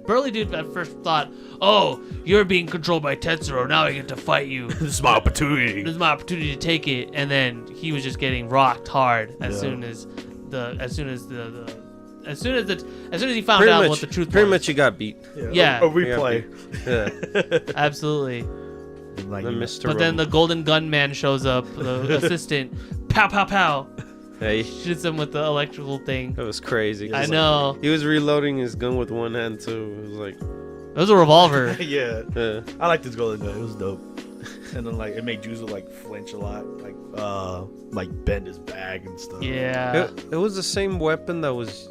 burly dude at first thought, oh, you're being controlled by Tetsuro, now I get to fight you. This is my opportunity. This is my opportunity to take it. And then he was just getting rocked hard as soon as he found out what the truth was. Pretty much he got beat. Yeah. A replay. Yeah. Absolutely. Like, but then the golden gun man shows up, the assistant, pow pow pow. Hey. Shoots him with the electrical thing. That was crazy. I know. He was reloading his gun with one hand too. It was like. It was a revolver. Yeah. I like this golden gun. It was dope. And then like it made Juzo like flinch a lot, like bend his bag and stuff. Yeah. It was the same weapon that was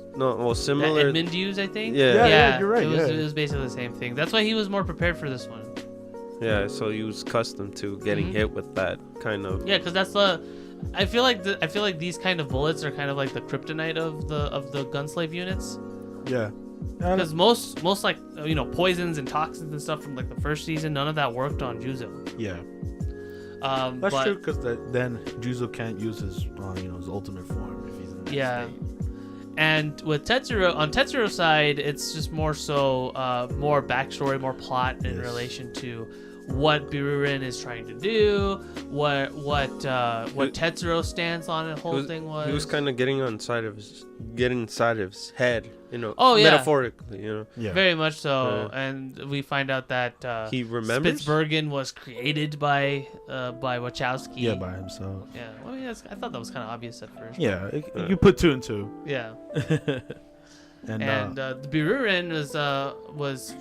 similar. That Edmund used, I think. Yeah, you're right. It was basically the same thing. That's why he was more prepared for this one. Yeah, so he was accustomed to getting hit with that kind of. Yeah, because that's the. I feel like these kind of bullets are kind of like the kryptonite of the gunslave units. Yeah. Because most like poisons and toxins and stuff from like the first season, none of that worked on Juzo. Yeah. That's true, because then Juzo can't use his his ultimate form if he's in that state. And with Tetsuro, on Tetsuro's side, it's just more so more backstory, more plot in relation to what Birurin is trying to do, what Tetsuro stance on the whole thing was. He was kind of getting inside of his head, metaphorically, Yeah. Very much so. And we find out that he remembers Spitsbergen was created by Wachowski. Yeah, by himself. Yeah, well, I mean, I thought that was kind of obvious at first. Yeah, you put two and two. Yeah. and the Birurin was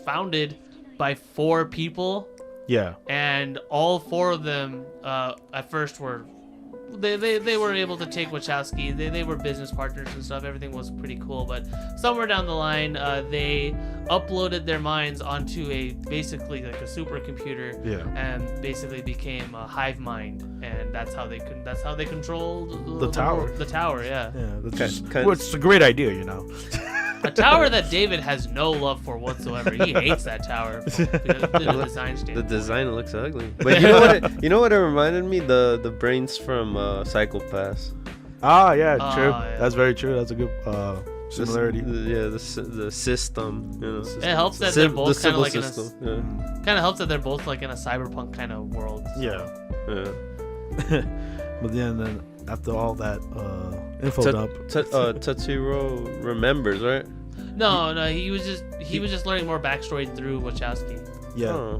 founded by 4 people. Yeah. And all 4 of them at first were they were able to take Wachowski. They were business partners and stuff. Everything was pretty cool. But somewhere down the line, they uploaded their minds onto basically like a supercomputer. Yeah. And basically became a hive mind, and that's how they controlled the tower. The tower, yeah. Yeah. It's a great idea, A tower that David has no love for whatsoever. He hates that tower because the design standpoint. The design looks ugly. But you know what it reminded me? The brains from Psychopaths. Ah, yeah, true. Yeah. That's very true. That's a good similarity. The system. It helps that they're both kind of like system. kind of helps that they're both like in a cyberpunk kind of world. So. Yeah. But then after all that info dump, Tetsuro remembers, right? No, he was just learning more backstory through Wachowski. Yeah.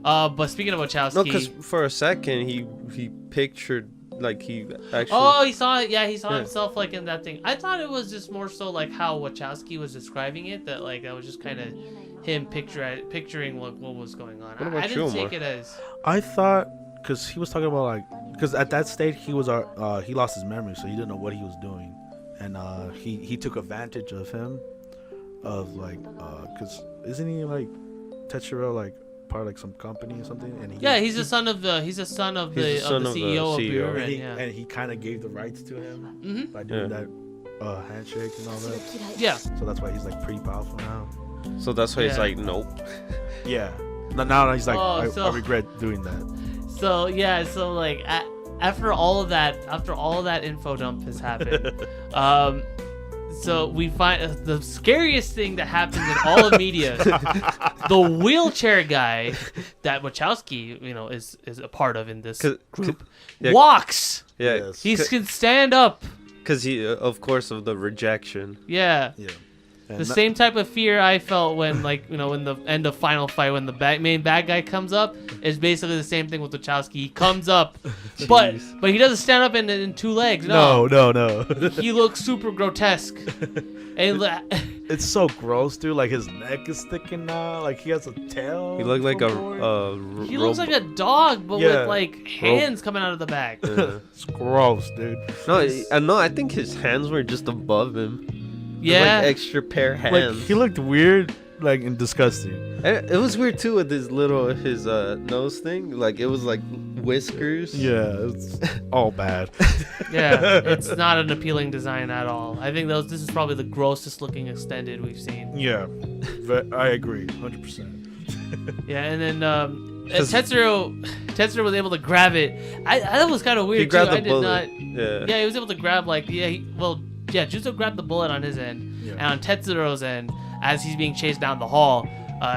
But speaking of Wachowski, no, because for a second he pictured like he actually. Oh, he saw it. Yeah, he saw himself like in that thing. I thought it was just more so like how Wachowski was describing it. That like that was just kind of him picturing what was going on. I didn't take it as. I thought. Because he was talking about because at that state he lost his memory, so he didn't know what he was doing, and he took advantage of him, because isn't he like Tetsuro like part of like some company or something? And he's the son of the CEO of Birurin, and he kind of gave the rights to him by doing that handshake and all that. Yeah. So that's why he's like pretty powerful now. So that's why he's like, nope. Yeah. Now he's like, I regret doing that. So like after all of that info dump has happened, so we find the scariest thing that happens in all of media. The wheelchair guy that Wachowski, is a part of in this group, walks. Yeah, yes. He can stand up. Because of course, of the rejection. Yeah. Yeah. The same type of fear I felt when, in the end of Final Fight, when the main bad guy comes up, is basically the same thing with Wachowski. He comes up, but he doesn't stand up in 2 legs. No. He looks super grotesque. It's so gross, dude. Like his neck is sticking out. Like he has a tail. He looked like he looks like a dog, but with like hands coming out of the back. It's gross, dude. No, I think his hands were just above him. Yeah, like extra pair hands. Like he looked weird, and disgusting. It was weird too with his nose thing. Like it was like whiskers. Yeah, it's all bad. Yeah, it's not an appealing design at all. I think this is probably the grossest looking extended we've seen. Yeah, I agree, 100%. Yeah, and then Tetsuro Tetsuro was able to grab it. That was kind of weird, He grabbed too. the I did bullet. not... Yeah, he was able to grab, like... Jutsu grabbed the bullet on his end. Yeah. And on Tetsuro's end, as he's being chased down the hall,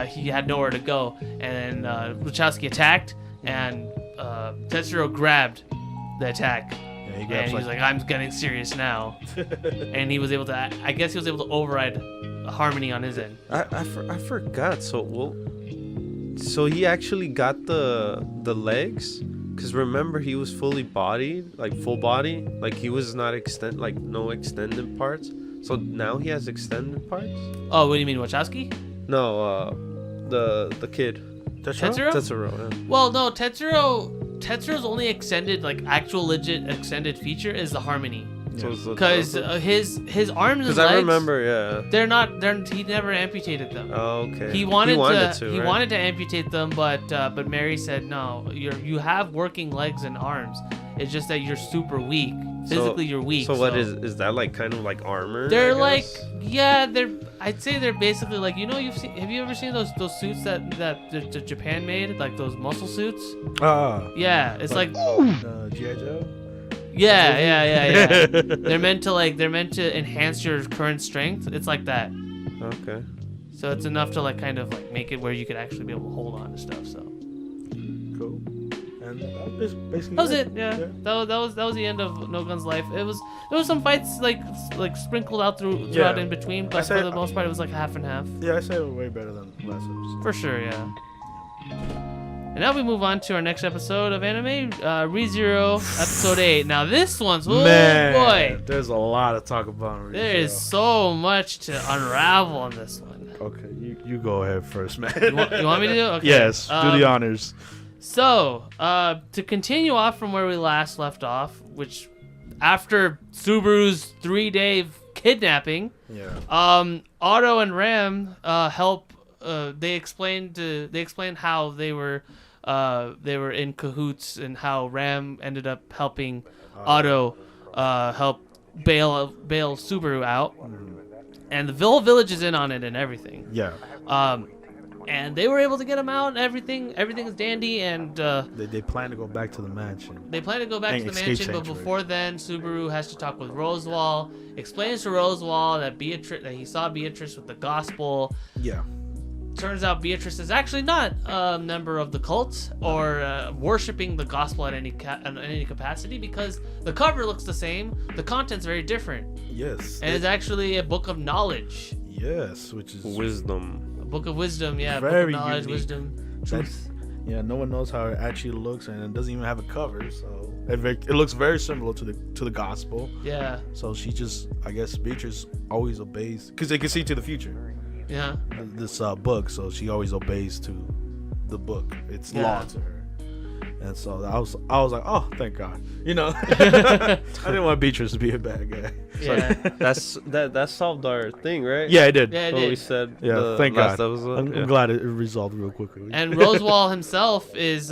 he had nowhere to go. And then Wachowski attacked, and Tetsuro grabbed the attack. Yeah, And he was like, I'm getting serious now. And he was able to... I guess he was able to override Harmony on his end. I forgot. So he actually got the legs, because remember he was fully bodied, like full body, like he was not no extended parts. So now he has extended parts. Oh, what do you mean, Wachowski? No, the kid. Tetsuro? Tetsuro. Yeah. Well, no, Tetsuro's only extended, like actual legit extended feature is the Harmony. Because his arms and legs. I remember, yeah. He never amputated them. Oh, okay. He wanted to amputate them, but Mary said no. You have working legs and arms. It's just that you're super weak. Physically, you're weak. So what is that, like kind of like armor? They're like, yeah, I'd say they're basically like, have you ever seen those suits that Japan made, like those muscle suits? Yeah, it's like G.I. Joe. Yeah. They're meant to enhance your current strength. It's like that. Okay. So it's enough to like kind of like make it where you could actually be able to hold on to stuff. So cool. And that was basically. That was it. Yeah. That was the end of No Gun's life. There was some fights like sprinkled out throughout in between, but for the most part it was like half and half. Yeah, I say it was way better than last episode. For sure, yeah. And now we move on to our next episode of anime, ReZero episode 8. Now this one's boy, there's a lot to talk about. On there is so much to unravel on this one. Okay, you go ahead first, man. You want me to do it? Okay. Yes, do the honors. So, to continue off from where we last left off, which after Subaru's 3-day kidnapping, Otto and Ram help. They explained how they were in cahoots, and how Ram ended up helping Otto help bail Subaru out, and the whole village is in on it and everything. Yeah. And they were able to get him out, and everything is dandy, and they plan to go back to the mansion. But before then, Subaru has to talk with Rosewall, explains to Rosewall that he saw Beatrice with the gospel. Yeah. Turns out Beatrice is actually not a member of the cult or worshiping the gospel in any capacity, because the cover looks the same, the content's very different. Yes. And it's actually a book of knowledge. Yes, which is wisdom. A book of wisdom, yeah. Very book of knowledge, unique. wisdom, truth. Yeah, no one knows how it actually looks, and it doesn't even have a cover, so it looks very similar to the gospel. Yeah. So she just, I guess, Beatrice always obeys, because they can see to the future. Yeah. This book, so she always obeys to the book. It's law to her. And so I was like, oh, thank God. I didn't want Beatrice to be a bad guy. Yeah. That solved our thing, right? Yeah, it did. Yeah, it What did. we said. Yeah, thank God. Episode. I'm glad it resolved real quickly. And Rosewall himself is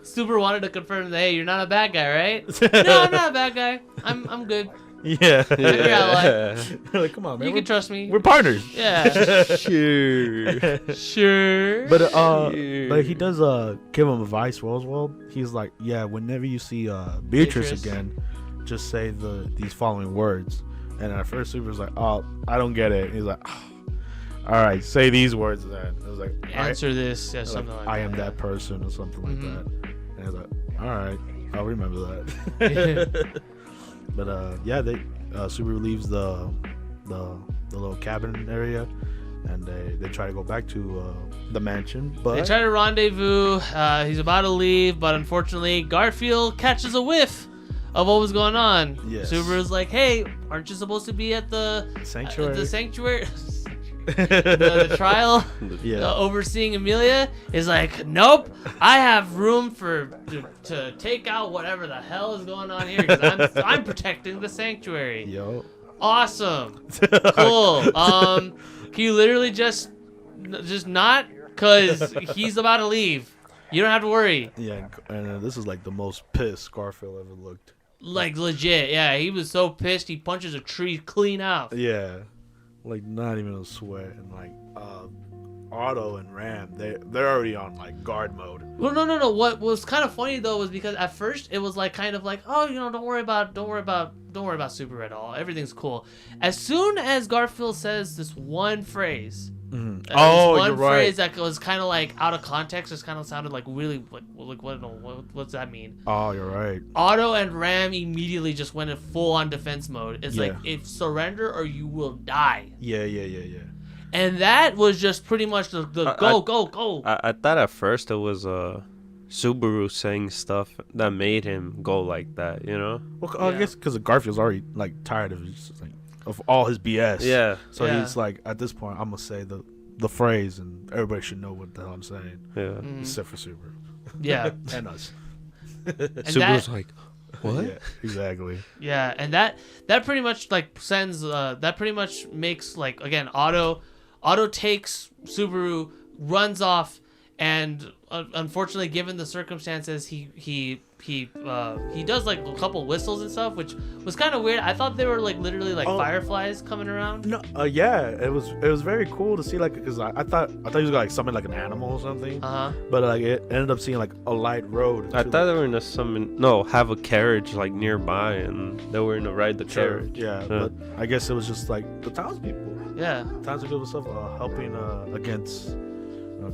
Super wanted to confirm that, hey, you're not a bad guy, right? No, I'm not a bad guy. I'm good. Yeah. Like, come on, man. You can trust me. We're partners. Yeah. Sure. But he does give him advice, Roswell. He's like, yeah, whenever you see Beatrice again, just say these following words. And at first Super was like, oh, I don't get it. And he's like, oh, all right, say these words then. I was like, answer this, yeah, something like that. I am that person or something like that. And I was like, all right, I'll remember that. But they Subaru leaves the little cabin area, and they try to go back to the mansion. But they try to rendezvous. He's about to leave, but unfortunately, Garfield catches a whiff of what was going on. Yes. Subaru's like, "Hey, aren't you supposed to be at the sanctuary? The sanctuary." the trial, overseeing Amelia is like, nope, I have room to take out whatever the hell is going on here, because I'm protecting the sanctuary. Yo, awesome, cool. Can you literally just not, because he's about to leave. You don't have to worry. Yeah, and this is like the most pissed Garfield ever looked. Like legit, yeah. He was so pissed he punches a tree clean out. Yeah. Like not even a sweat, and like Otto and Ram, they're already on like guard mode. Well, no. What was kind of funny though was because at first it was like kind of like, oh, don't worry about Subaru at all. Everything's cool. As soon as Garfield says this one phrase, you're right. Phrase that was kind of like out of context, just kind of sounded like really like what's that mean? Oh, you're right. Otto and Ram immediately just went in full on defense mode. It's like, if surrender or you will die. Yeah. And that was just pretty much the go. I thought at first it was Subaru saying stuff that made him go like that, Well, I guess because Garfield's already like tired of all his BS. Yeah. So he's like, at this point, I'm gonna say the phrase, and everybody should know what the hell I'm saying. Yeah. Except for Subaru. Yeah. And us. Subaru's like, what? Yeah, exactly. Yeah, and that pretty much like sends that pretty much makes like, again, Otto takes Subaru, runs off, and unfortunately, given the circumstances, he does like a couple whistles and stuff, which was kind of weird. I thought they were like literally like fireflies coming around. No, yeah, it was very cool to see, like, because I thought he was gonna like summon like an animal or something. But like it ended up seeing like a light road. I thought they were gonna have a carriage like nearby, and they were gonna ride the carriage. Yeah, but I guess it was just like the townspeople. Yeah, townspeople and stuff helping against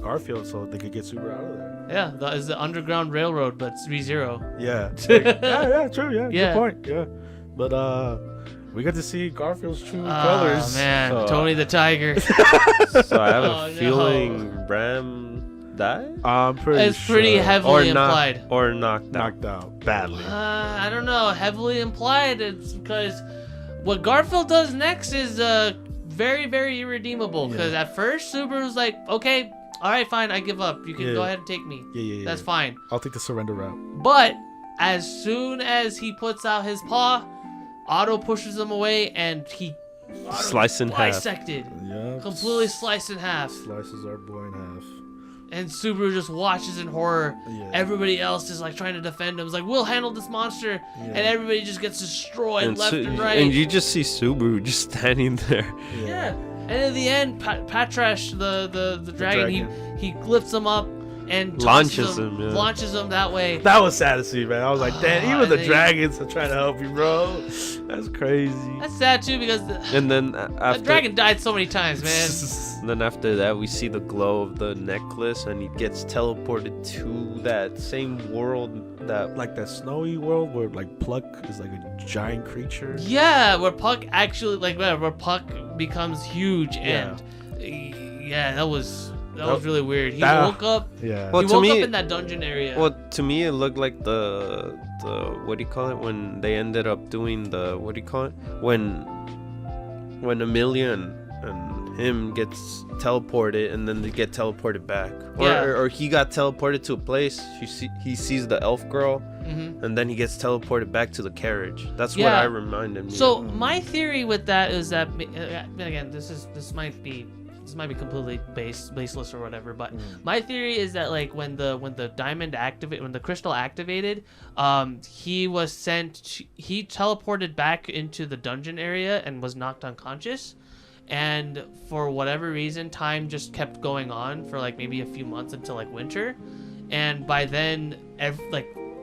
Garfield so they could get Subaru out of there. Yeah, that is the Underground Railroad, but 3-0. Yeah. Yeah, true. Yeah, good point. Yeah, but we got to see Garfield's true colors. Oh man, Tony the Tiger. So I have a feeling Ram died. I'm pretty It's pretty heavily implied. Or knocked out badly. I don't know. Heavily implied. It's because what Garfield does next is very, very irredeemable. Because at first Subaru's like, okay, all right, fine, I give up. You can go ahead and take me. Yeah. That's fine. I'll take the surrender route. But as soon as he puts out his paw, Otto pushes him away, and he sliced in half. Bisected. Yeah. Completely sliced in half. Slices our boy in half. And Subaru just watches in horror. Yeah. Everybody else is like trying to defend him. It's like, we'll handle this monster. Yeah. And everybody just gets destroyed left and right. And you just see Subaru just standing there. Yeah. And in the end, Patrash, the dragon, he lifts him up and launches him that way. That was sad to see, man. I was like, damn, even the dragons are trying to help you, bro. That's crazy. That's sad too, because the dragon died so many times, man. And then after that, we see the glow of the necklace, and he gets teleported to that same world like that snowy world where like Pluck is like a giant creature. Yeah, where Puck actually where Puck becomes huge, and that was really weird. He woke up. Yeah. Well, he woke up in that dungeon area. Well, to me, it looked like the what do you call it when they ended up doing the what do you call it when Amelia and him gets teleported and then they get teleported back, or he got teleported to a place. He sees the elf girl, and then he gets teleported back to the carriage. That's what I reminded me. So my theory with that is that, again, this might be completely baseless or whatever, but my theory is that like when the crystal activated, he teleported back into the dungeon area and was knocked unconscious. And for whatever reason, time just kept going on for like maybe a few months until like winter. And by then,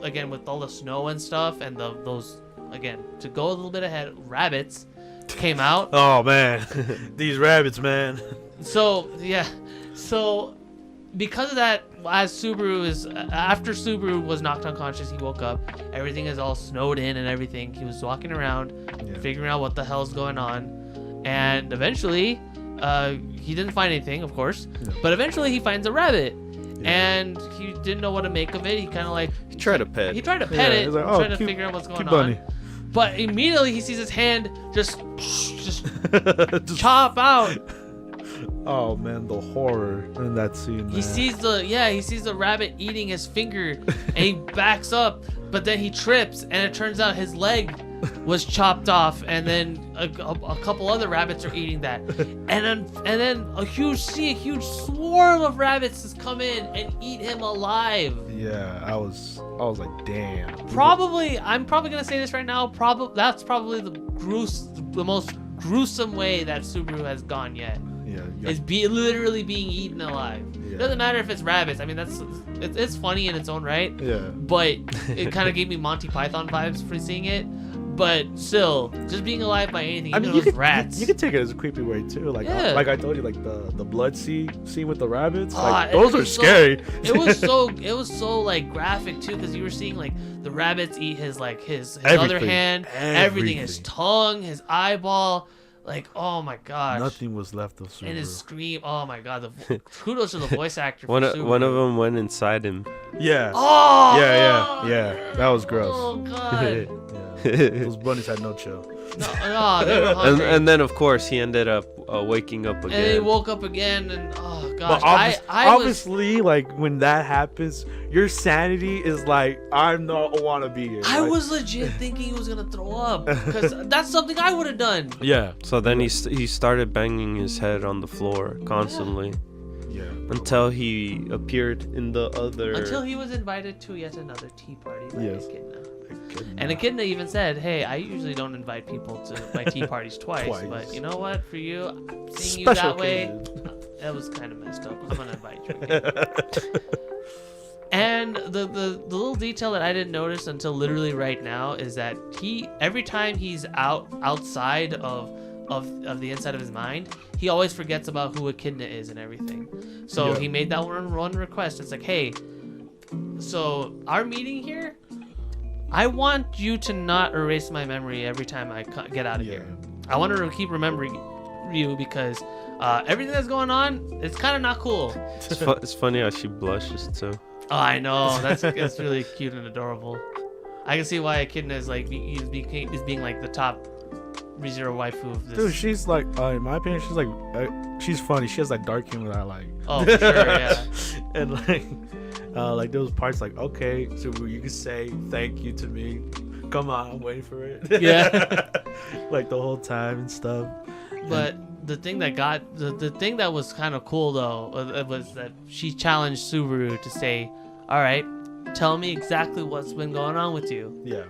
again, with all the snow and stuff and those, again, to go a little bit ahead, rabbits came out. Oh man, these rabbits, man. So because of that, after Subaru was knocked unconscious, he woke up. Everything is all snowed in and everything. He was walking around, figuring out what the hell's going on. And eventually, he didn't find anything, of course. Yeah. But eventually, he finds a rabbit, and he didn't know what to make of it. He kind of like he tried to pet it, like, trying to figure out what's going on. But immediately, he sees his hand just chop out. Oh man, the horror in that scene. He sees the rabbit eating his finger, and he backs up. But then he trips, and it turns out his leg was chopped off, and then a couple other rabbits are eating that, and then a huge swarm of rabbits has come in and eat him alive. Yeah, I was like, damn. I'm probably gonna say this right now. That's probably the most gruesome way that Subaru has gone yet. is literally being eaten alive. Yeah. It doesn't matter if it's rabbits. I mean, it's funny in its own right. Yeah. But it kind of gave me Monty Python vibes for seeing it. But still, just being alive by anything, even those rats. You could take it as a creepy way too. Like like I told you, like the blood scene with the rabbits. Like those are scary. It was so like graphic too, because you were seeing like the rabbits eat his other hand, everything, his tongue, his eyeball. Like, oh my gosh. Nothing was left of Subaru. And his scream, oh my god. Kudos to the voice actor. One of them went inside him. Yeah. Oh! Yeah. That was gross. Oh god. Those bunnies had no chill. No, they were hungry. And then, of course, he ended up waking up again. And he woke up again, and oh gosh. But obviously, like, when that happens, your sanity is like, I don't want to be here. I was legit thinking he was going to throw up, because that's something I would have done. Yeah. So then he started banging his head on the floor constantly. Yeah. Until he appeared in the other... Until he was invited to yet another tea party by Echidna. And the Echidna even said, hey, I usually don't invite people to my tea parties twice. But you know what? For you, seeing you that way, that was kind of messed up. I'm going to invite you again. And the little detail that I didn't notice until literally right now is that every time he's outside of the inside of his mind, he always forgets about who Echidna is and everything. So he made that one request. It's like, hey, so our meeting here, I want you to not erase my memory every time I get out of here. I want to keep remembering you because everything that's going on, it's kind of not cool. It's funny how she blushes too. Oh, I know. That's really cute and adorable. I can see why Echidna is like is being like the top ReZero waifu of this. Dude, she's like, in my opinion, she's like, she's funny. She has like dark humor that I like. Oh, for sure, yeah. And like those parts, like, okay, so you can say thank you to me. Come on, I'm waiting for it. Yeah. Like the whole time and stuff. But the thing that was kind of cool though was that she challenged Subaru to say, all right, tell me exactly what's been going on with you. Yeah.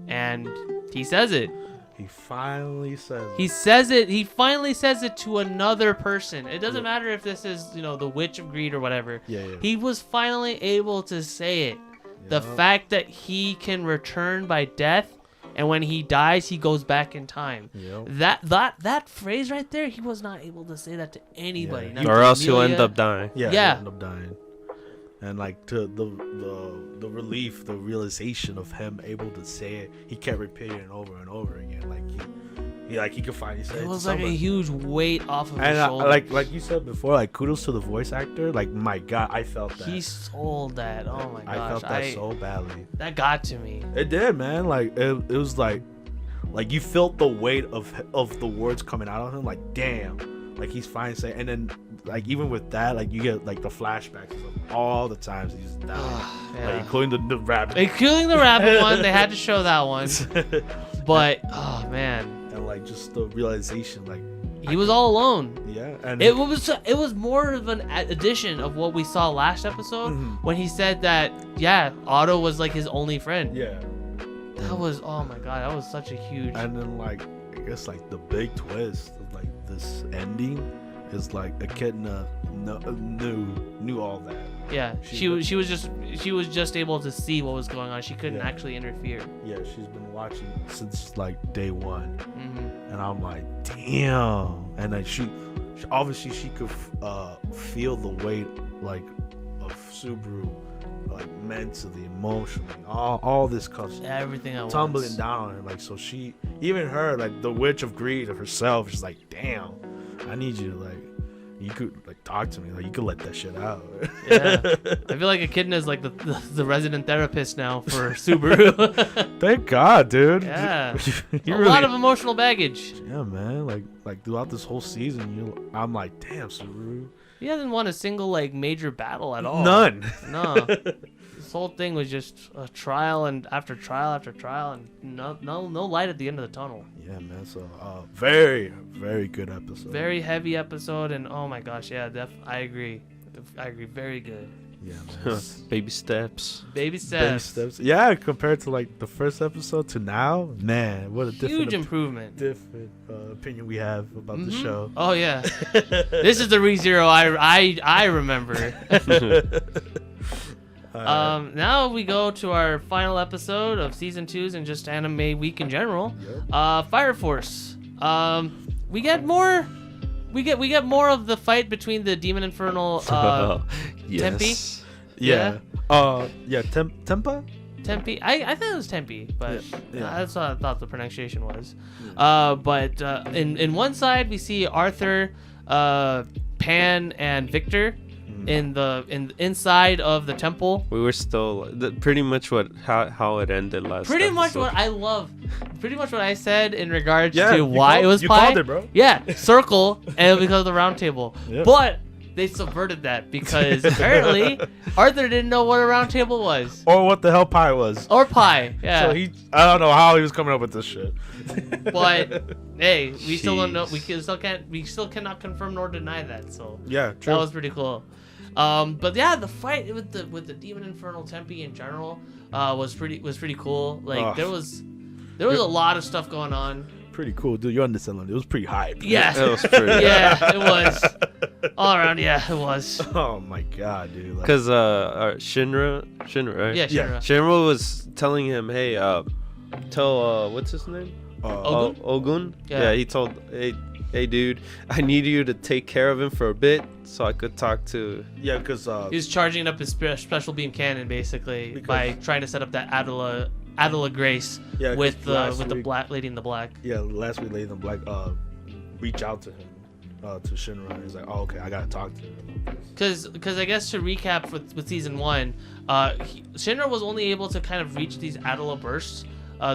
And he says it. He finally says it. He says it. He finally says it to another person. It doesn't matter if this is, the Witch of Greed or whatever. Yeah. He was finally able to say it. Yeah. The fact that he can return by death, and when he dies, he goes back in time. Yep. That phrase right there, he was not able to say that to anybody. Yeah. Or else he'll end up dying. Yeah. He'll end up dying. And like to the relief, the realization of him able to say it, he kept repeating it over and over again. He could finally say it. It was like a huge weight off of his and shoulders. like you said before, like kudos to the voice actor. Like my God, I felt that. He sold that. Oh my gosh, I felt that so badly. That got to me. It did, man. Like it was like you felt the weight of the words coming out of him. Like damn, like he's finally saying. And then like even with that, like you get like the flashbacks of all the times he's died, like including the rabbit. Including the rabbit one, they had to show that one. But oh man. And like just the realization, like he was all alone. Yeah, and it was more of an addition of what we saw last episode when he said that Otto was like his only friend. Yeah, that was oh my god, that was such a huge. And then like I guess like the big twist of like this ending is like Echidna knew all that. Yeah, she was just able to see what was going on. She couldn't actually interfere. Yeah, she's been watching since like day one, and I'm like, damn. And like she obviously she could feel the weight like of Subaru, like mentally, emotionally, all this comes everything tumbling down on her. Like so she even her like the Witch of Greed of herself. She's like, damn, I need you to like. You could like talk to me, like you could let that shit out. Yeah, I feel like Echidna is like the resident therapist now for Subaru. Thank God, dude. Yeah, a lot of emotional baggage. Yeah, man. Like throughout this whole season, I'm like, damn, Subaru. He hasn't won a single like major battle at all. None. No. This whole thing was just a trial and after trial after trial, and no light at the end of the tunnel. Yeah, man. So, very, very good episode. Very heavy episode, and oh my gosh, yeah, I agree. Very good. Yeah, man. Baby steps. Baby steps. Baby steps. Yeah, compared to like the first episode to now, man, what a Huge improvement. different opinion we have about the show. Oh yeah. This is the ReZero I remember. Now we go to our final episode of season 2's and just anime week in general. Yep. Fire Force. We get more of the fight between the Demon Infernal Tempe. Yeah. Tempa? Tempe. I thought it was Tempe, but Yeah. that's what I thought the pronunciation was. But in one side we see Arthur, Pan, and Victor in the inside of the temple. We were still pretty much how it ended last. Pretty much episode. what I love. Pretty much what I said in regards Yeah, to you why called- it was you pie. called it, bro. Yeah, circle, and because of the round table. Yep. But they subverted that because apparently Arthur didn't know what a round table was. Or what the hell pie was. Or pie, yeah. So I don't know how he was coming up with this shit. But hey, we still don't know. Jeez. We still cannot confirm nor deny that. So Yeah, true. that was pretty cool. But yeah, the fight with the Demon Infernal Tempe in general was pretty cool. Like Ugh. there was a lot of stuff going on. Pretty cool, dude. You understand? It was pretty hype. Yeah, It was pretty. yeah, it was all around. Yeah, it was. Oh my god, dude. Like, Because Shinra, right? Yeah, Yeah. Shinra. Shinra was telling him, hey, tell what's his name? Ogun? Ogun. Yeah. Yeah. He told, hey, dude, I need you to take care of him for a bit so I could talk to. yeah, because He was charging up his special beam cannon basically by trying to set up that Adela Grace Yeah, 'cause with the last with the week- black lady in the black. last week Lady in Black reach out to him to Shinra. He's like, oh, okay, I gotta talk to him. Because I guess to recap with season 1, Shinra was only able to kind of reach these Adela bursts,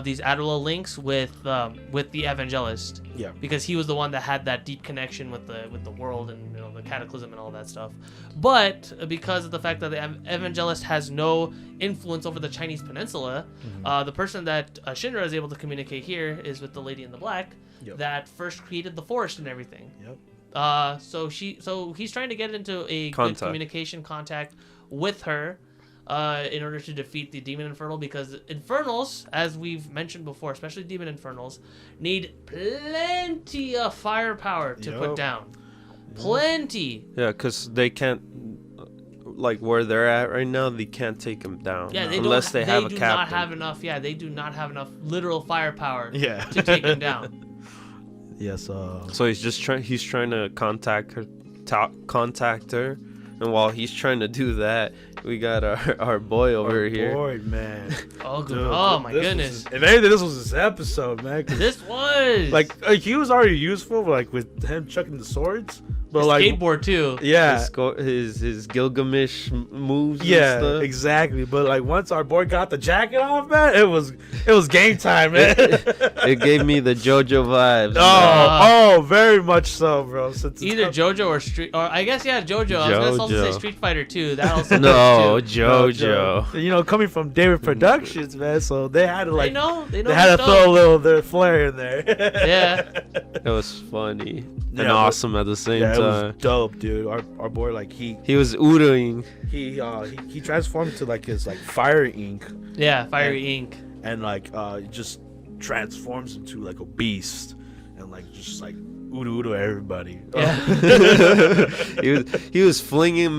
these Adela links with the Evangelist. Yeah. Because he was the one that had that deep connection with the world and the cataclysm and all that stuff. But because of the fact that the Evangelist has no influence over the Chinese peninsula, the person that Shinra is able to communicate here is with the Lady in the Black Yep. that first created the forest and everything. Yep. So he's trying to get into a good Contact. communication contact with her, in order to defeat the Demon Infernal, because Infernals, as we've mentioned before, especially Demon Infernals, need plenty of firepower to put Yep. down. Plenty. Yeah, because they can't, like where they're at right now, they can't take him down. Yeah, they unless don't, they have a do captain. not have enough. Yeah, they do not have enough literal firepower Yeah. to take him down. Yes. So he's trying to contact her, and while he's trying to do that, we got our boy over here. Boy, man. Oh, good. Dude, Oh my this was goodness. if anything, this was his episode, man. 'Cause, This was like he was already useful, like with him chucking the swords, but his like skateboard too. yeah. His Gilgamesh moves. And Yeah, stuff. exactly. But like once our boy got the jacket off, man, it was game time, man. It gave me the JoJo vibes. oh, very much so, bro. Since it's Either come- JoJo or I guess JoJo. I was gonna also say JoJo. Street Fighter 2. That also No, works, too. JoJo. You know, coming from David Productions, man, so they had to They like know they had to what's throw a up. little their flair in there. Yeah. It was funny Yeah, and but- awesome at the same Yeah, it time. was dope, dude. Our boy, like He was oodling. he transformed to like his like fire ink, Yeah, Fiery Ink. and like just transforms into like a beast, and like just like udo everybody. Yeah. he was flinging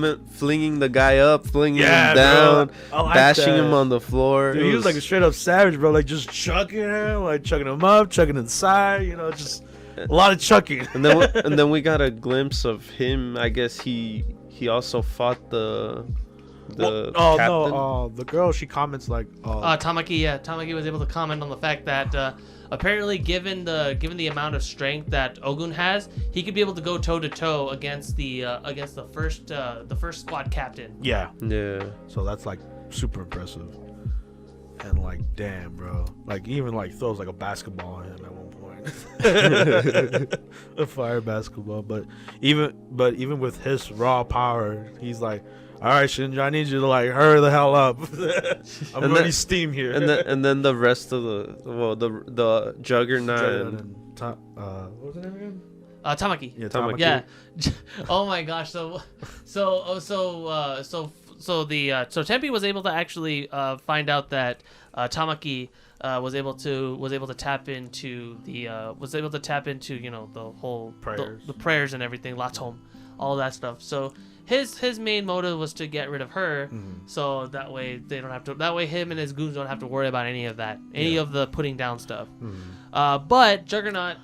the guy up, flinging Yeah, him down, bro. I like bashing that. him on the floor. Dude, It he was like a straight up savage, bro. Like just chucking him, like chucking him up, chucking inside. You know, just a lot of chucking. and then we got a glimpse of him. I guess he also fought the oh captain. no, the girl, she comments like, Tamaki. Yeah, Tamaki was able to comment on the fact that apparently, given the amount of strength that Ogun has, he could be able to go toe to toe against the first squad captain. yeah. Yeah. So that's like super impressive. And like, damn, bro, like he even like throws like a basketball at him at one point. A fire basketball, but even with his raw power, he's like, all right, Shinji, I need you to like hurry the hell up. I'm running steam here. And then the rest of the Juggernaut. What was the name again? Tamaki. Yeah, Tamaki. Yeah. Oh my gosh. So so Tempe was able to actually find out that Tamaki was able to tap into the the whole Prayers. the prayers and everything, Latom, all that stuff. So his main motive was to get rid of her, so that way him and his goons don't have to worry about any of that, of the putting down stuff. But Juggernaut,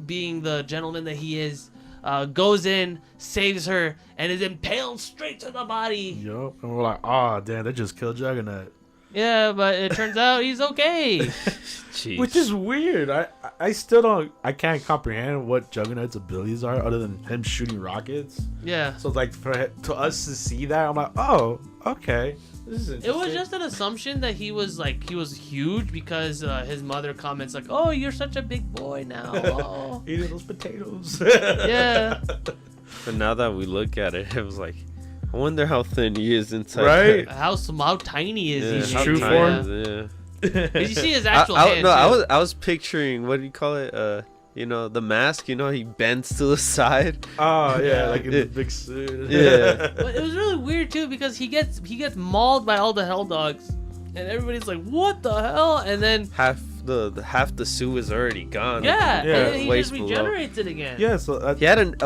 being the gentleman that he is, goes in, saves her, and is impaled straight to the body. Yup. And we're like, oh damn, they just killed Juggernaut. Yeah, but it turns out he's okay. Jeez. Which is weird. I still can't comprehend what Juggernaut's abilities are other than him shooting rockets. Yeah. So like to us to see that, I'm like, oh, okay. This is It interesting. was just an assumption that he was huge because his mother comments like, "Oh, you're such a big boy now." Oh. eating those potatoes. Yeah. But now that we look at it, it was like, I wonder how thin he is inside. Right? How tiny is he? how true tiny form? is it? Yeah. Did you see his actual I, hand? no, too? I was picturing, what do you call it? The mask. He bends to the side. Oh yeah, Yeah. like in the big suit. Yeah. But it was really weird too because he gets mauled by all the hell dogs, and everybody's like, "What the hell?" And then half the suit is already gone. yeah, and then he Waist just below. regenerates it again. Yeah, so He had an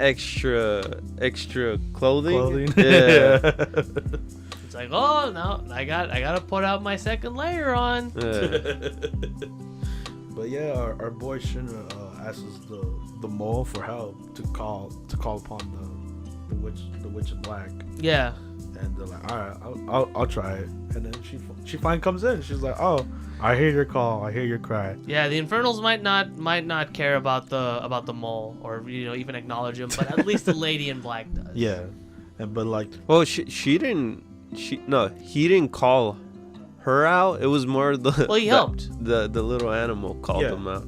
extra clothing. clothing. Yeah. It's like, oh no, I gotta put out my second layer on. Yeah. But yeah, our boy Shinra asks the mole for help to call upon the witch in black, Yeah. and they're like, all right, I'll try it. And then she finally comes in. She's like, oh, I hear your call, I hear your cry. Yeah, the Infernals might not care about the mole or even acknowledge him, but at least the lady in black does. Yeah, but like, Well, he didn't call her out. It was more He helped. The little animal called Yeah. him out.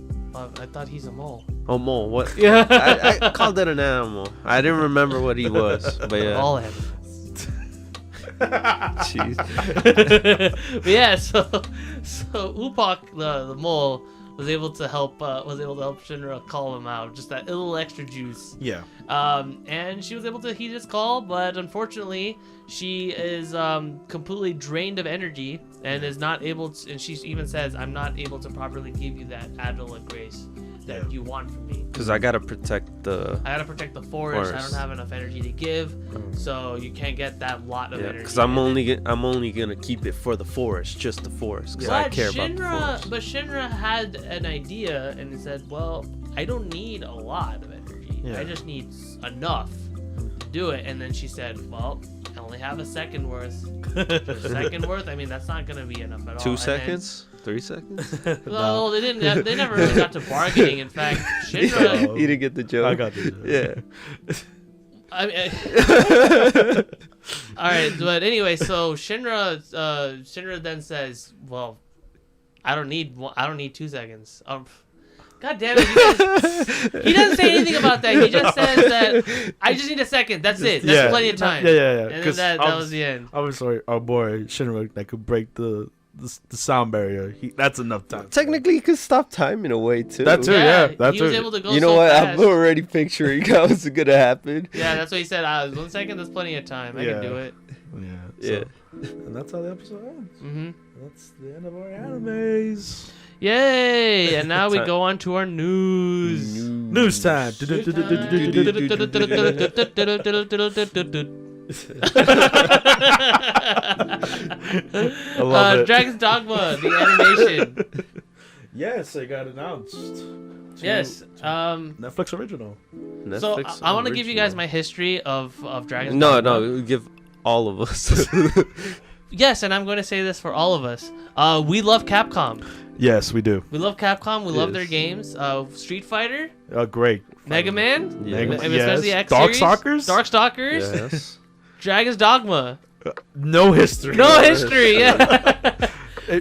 I thought he's a mole. Oh, mole. What? Yeah. I called it an animal. I didn't remember what he was, but yeah. All animals. Jeez. But yeah, so Upak the mole was able to help Shinra call him out, just that little extra juice. yeah, And she was able to heed his call, but unfortunately, she is completely drained of energy and is not able to. And she even says, "I'm not able to properly give you that adult grace that you want from me. Because I gotta protect the. I gotta protect the forest. I don't have enough energy to give, so you can't get that lot of Yeah, energy. because I'm only gonna keep it for the forest, just the forest, because I care about the forest. But Shinra had an idea and he said, "Well, I don't need a lot of energy. Yeah. I just need enough to do it." And then she said, "Well, I only have a second worth. Second worth? I mean, that's not gonna be enough at all." 2 And then- seconds? 3 seconds? Well, they didn't. They never really got to bargaining. In fact, Shinra. You didn't get the joke. I got the joke. Yeah. I mean, all right, but anyway, so Shinra then says, "Well, I don't need 2 seconds." God damn it! He doesn't say anything about that. He just says that I just need a second. That's it. That's plenty of time. Yeah. And then that was the end. I was sorry, our boy Shinra that could break the sound barrier. That's enough time. Technically, you could stop time in a way, too. That too. Yeah, that he was too. able to go. You know so what? fast. I'm already picturing how it's going to happen. Yeah, that's what he said. 1 second. That's plenty of time. I can do it. Yeah. And that's how the episode ends. Mm-hmm. That's the end of our animes. Yay! And now we go on to our news. News time. I love it. Dragon's Dogma, the animation. Yes, it got announced. Yes. Netflix original. So Netflix I want to give you guys original. my history of Dragon's No, Dogma. no, give all of us. Yes, and I'm going to say this for all of us. We love Capcom. Yes, we do. We love Capcom. We love their Yes. games. Street Fighter, Great. Mega Man, Yeah. Mega- I mean, especially yes. X series, Darkstalkers? Darkstalkers, Yes. Dragon's Dogma. No history. No history, yeah.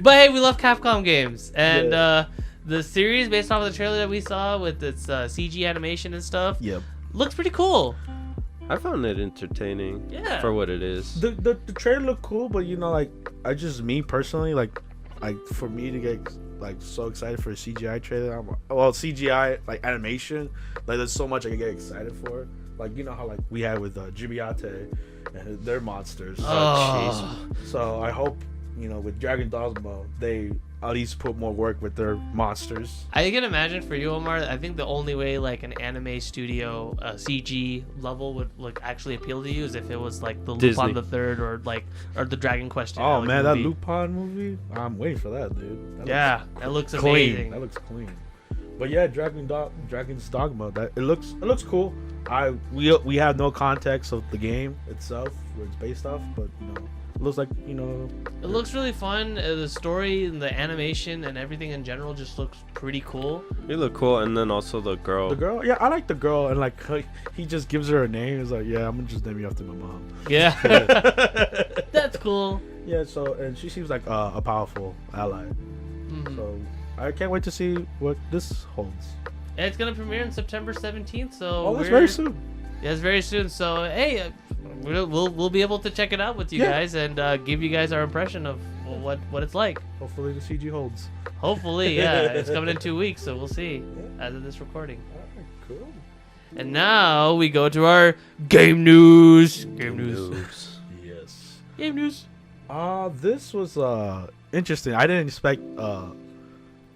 But hey, we love Capcom games, and the series based off of the trailer that we saw with its CG animation and stuff Yep. looks pretty cool. I found it entertaining Yeah. for what it is. The trailer looked cool, but me personally, for me to get so excited for a CGI trailer, CGI animation, there's so much I can get excited for. like you know how like we had with Jibiate and their monsters. Oh. So I hope with Dragon Dogma they at least put more work with their monsters. I can imagine for you, Omar. I think the only way like an anime studio CG level would like actually appeal to you is if it was like the Disney. Lupin the Third or the Dragon Quest. Oh man, movie. that Lupin movie! I'm waiting for that, dude. That looks clean. amazing. That looks clean. But yeah, Dragon's Dogma. It looks cool. We have no context of the game itself, where it's based off, but it looks like It looks really fun. The story and the animation and everything in general just looks pretty cool. You look cool, and then also the girl. The girl, yeah, I like the girl, and like he just gives her a name. He's like, yeah, I'm gonna just name you after my mom. Yeah, that's cool. Yeah, so and she seems like a powerful ally. Mhm. So I can't wait to see what this holds. And it's gonna premiere on September 17th. So That's very soon. Yeah, it's very soon. So hey, we'll be able to check it out with you guys and give you guys our impression of what it's like. Hopefully the CG holds. Hopefully, yeah. It's coming in 2 weeks, so we'll see as of this recording. Alright, cool. And now we go to our game news. Game news. Yes. Game news. This was interesting. I didn't expect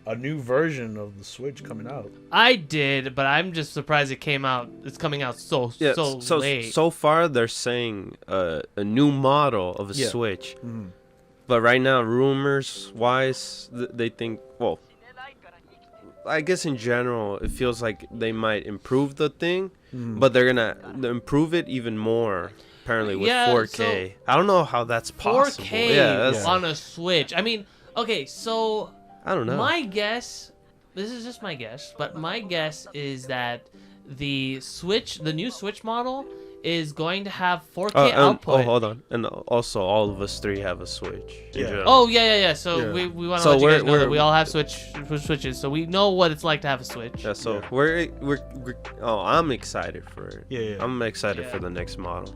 a new version of the Switch coming out. I did, but I'm just surprised it came out. It's coming out so late. So far, they're saying a new model of a Switch. Mm-hmm. But right now, rumors-wise, they think, well, I guess in general, it feels like they might improve the thing, but they're going to improve it even more, apparently, with 4K. I don't know how that's possible. 4K on a Switch. I mean, okay, so I don't know. My guess, this is just my guess, but my guess is that the new Switch model is going to have 4K output. Oh, hold on. And also, all of us three have a Switch. Oh, yeah. So we want to let you guys know that we all have Switches, so we know what it's like to have a Switch. Yeah, so we're I'm excited for it. Yeah. I'm excited for the next model.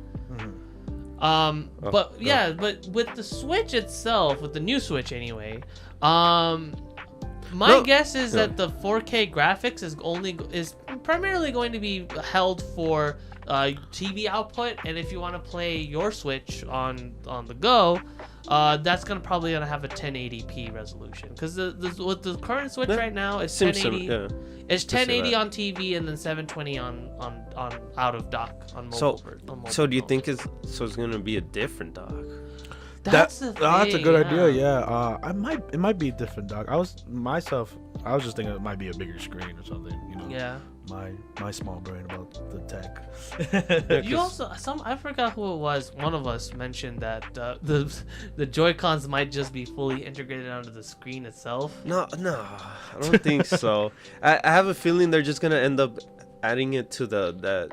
But with the Switch itself, with the new Switch anyway, my guess is that the 4K graphics is primarily going to be held for TV output, and if you want to play your Switch on the go, that's probably gonna have a 1080p resolution, because with the current Switch right now, it's 1080. It's 1080 on TV and then 720 on out of dock on mobile. So do you think it's gonna be a different dock? That's the thing. That's a good idea. Yeah. It might be a different dock. I was just thinking it might be a bigger screen or something. Yeah. My small brain about the tech. You also I forgot who it was. One of us mentioned that the Joy-Cons might just be fully integrated onto the screen itself. No, I don't think so. I have a feeling they're just gonna end up adding it to the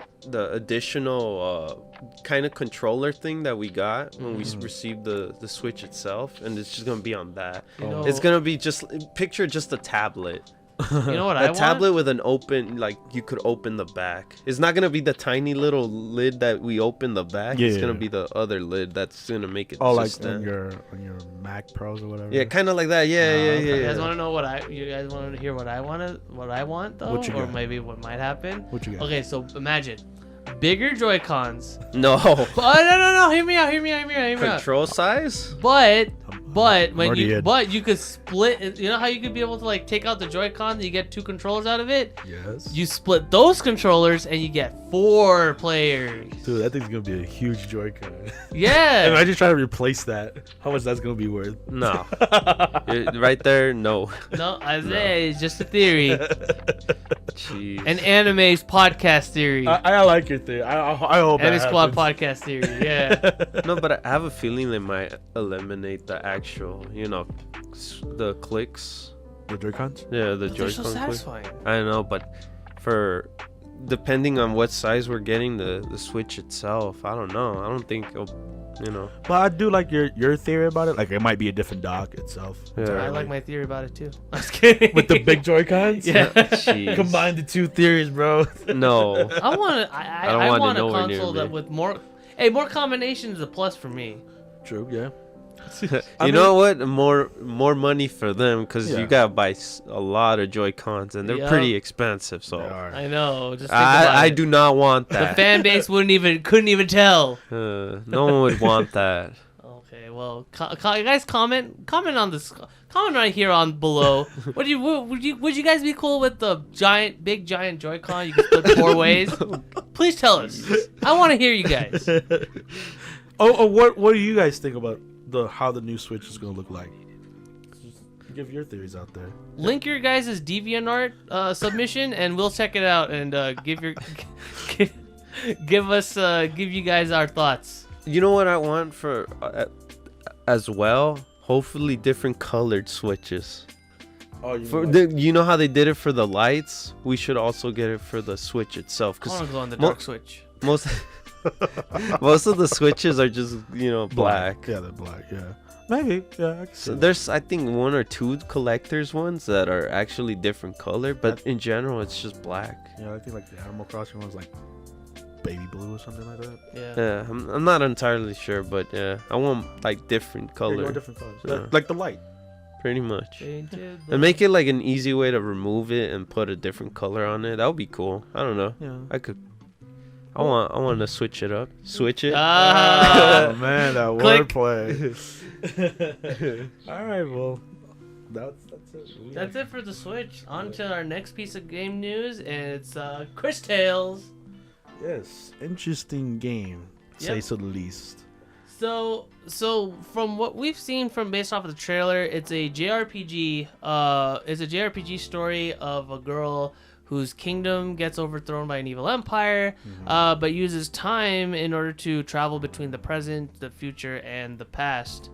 additional kind of controller thing that we got when we received the Switch itself, and it's just gonna be on that. It's gonna be just a tablet. You know what I want? A tablet with an open, like you could open the back. It's not gonna be the tiny little lid that we open the back. It's gonna be the other lid that's gonna make it. Oh, like on your Mac Pros or whatever. Yeah, kind of like that. Yeah. You guys want to know you guys want to hear what I want though, or maybe what might happen? What you got? Okay, so imagine bigger Joy-Cons. No. No. Hear me out. Control size. But you could split. You know how you could be able to like take out the Joy-Con and you get 2 controllers out of it? Yes. You split those controllers and you get 4 players. Dude, that thing's gonna be a huge Joy-Con. Yeah. Imagine trying to replace that. How much that's gonna be worth? No. Right there, no. No, Isaiah, it's just a theory. Jeez. An anime's podcast theory. I like your theory. I hope Anime that Squad happens. podcast theory, yeah. No, but I have a feeling they might eliminate the actual, the clicks. The Joy-Cons? Yeah, the They're Joy-Con so click. satisfying. I know, but depending on what size we're getting the Switch itself, I don't know. I don't think But I do like your theory about it. Like it might be a different dock itself. Yeah. I like my theory about it too. I'm just kidding. With the big Joy-Cons? Yeah. Jeez. Combine the 2 theories, bro. No. I want don't want it a nowhere near console me. that with more combinations is a plus for me. True, yeah. You know what? More money for them because Yeah. you gotta buy a lot of Joy-Cons and they're Yep. pretty expensive. So They are. I know. Just think about I it. do not want The that. fan base couldn't even tell. No one would want that. Okay, well, you guys comment on this. Comment right here on below. Would you guys be cool with the big giant Joy-Con you can split 4 ways? Please tell us. I want to hear you guys. What do you guys think about how the new Switch is gonna look like? Just give your theories out there. Link your guys' DeviantArt submission, and we'll check it out and give you guys our thoughts. You know what I want for as well? Hopefully different colored switches. Oh, you You know how they did it for the lights? We should also get it for the Switch itself. I Cause want to go on the dark switch. most most of the switches are just black. Yeah, they're black. Yeah, maybe. Yeah, I can see So that. there's I think 1 or 2 collectors ones that are actually different color, but in general it's just black. Yeah, I think like the Animal Crossing one's like baby blue or something like that. Yeah. Yeah, I'm not entirely sure, but yeah, I want like different Yeah, color, different colors. Yeah. Like the light. pretty much. Painted And make it like an easy way to remove it and put a different color on it. That would be cool. I don't know. Yeah. I want to switch it up. Switch it. Oh man, that Click. wordplay. All right, well, that's it. That's it for the Switch. On to our next piece of game news, and it's Cris Tales. Yes, interesting game, to say Yep. so the least. So from what we've seen from based off of the trailer, it's a JRPG. It's a JRPG story of a girl whose kingdom gets overthrown by an evil empire, but uses time in order to travel between the present, the future, and the past,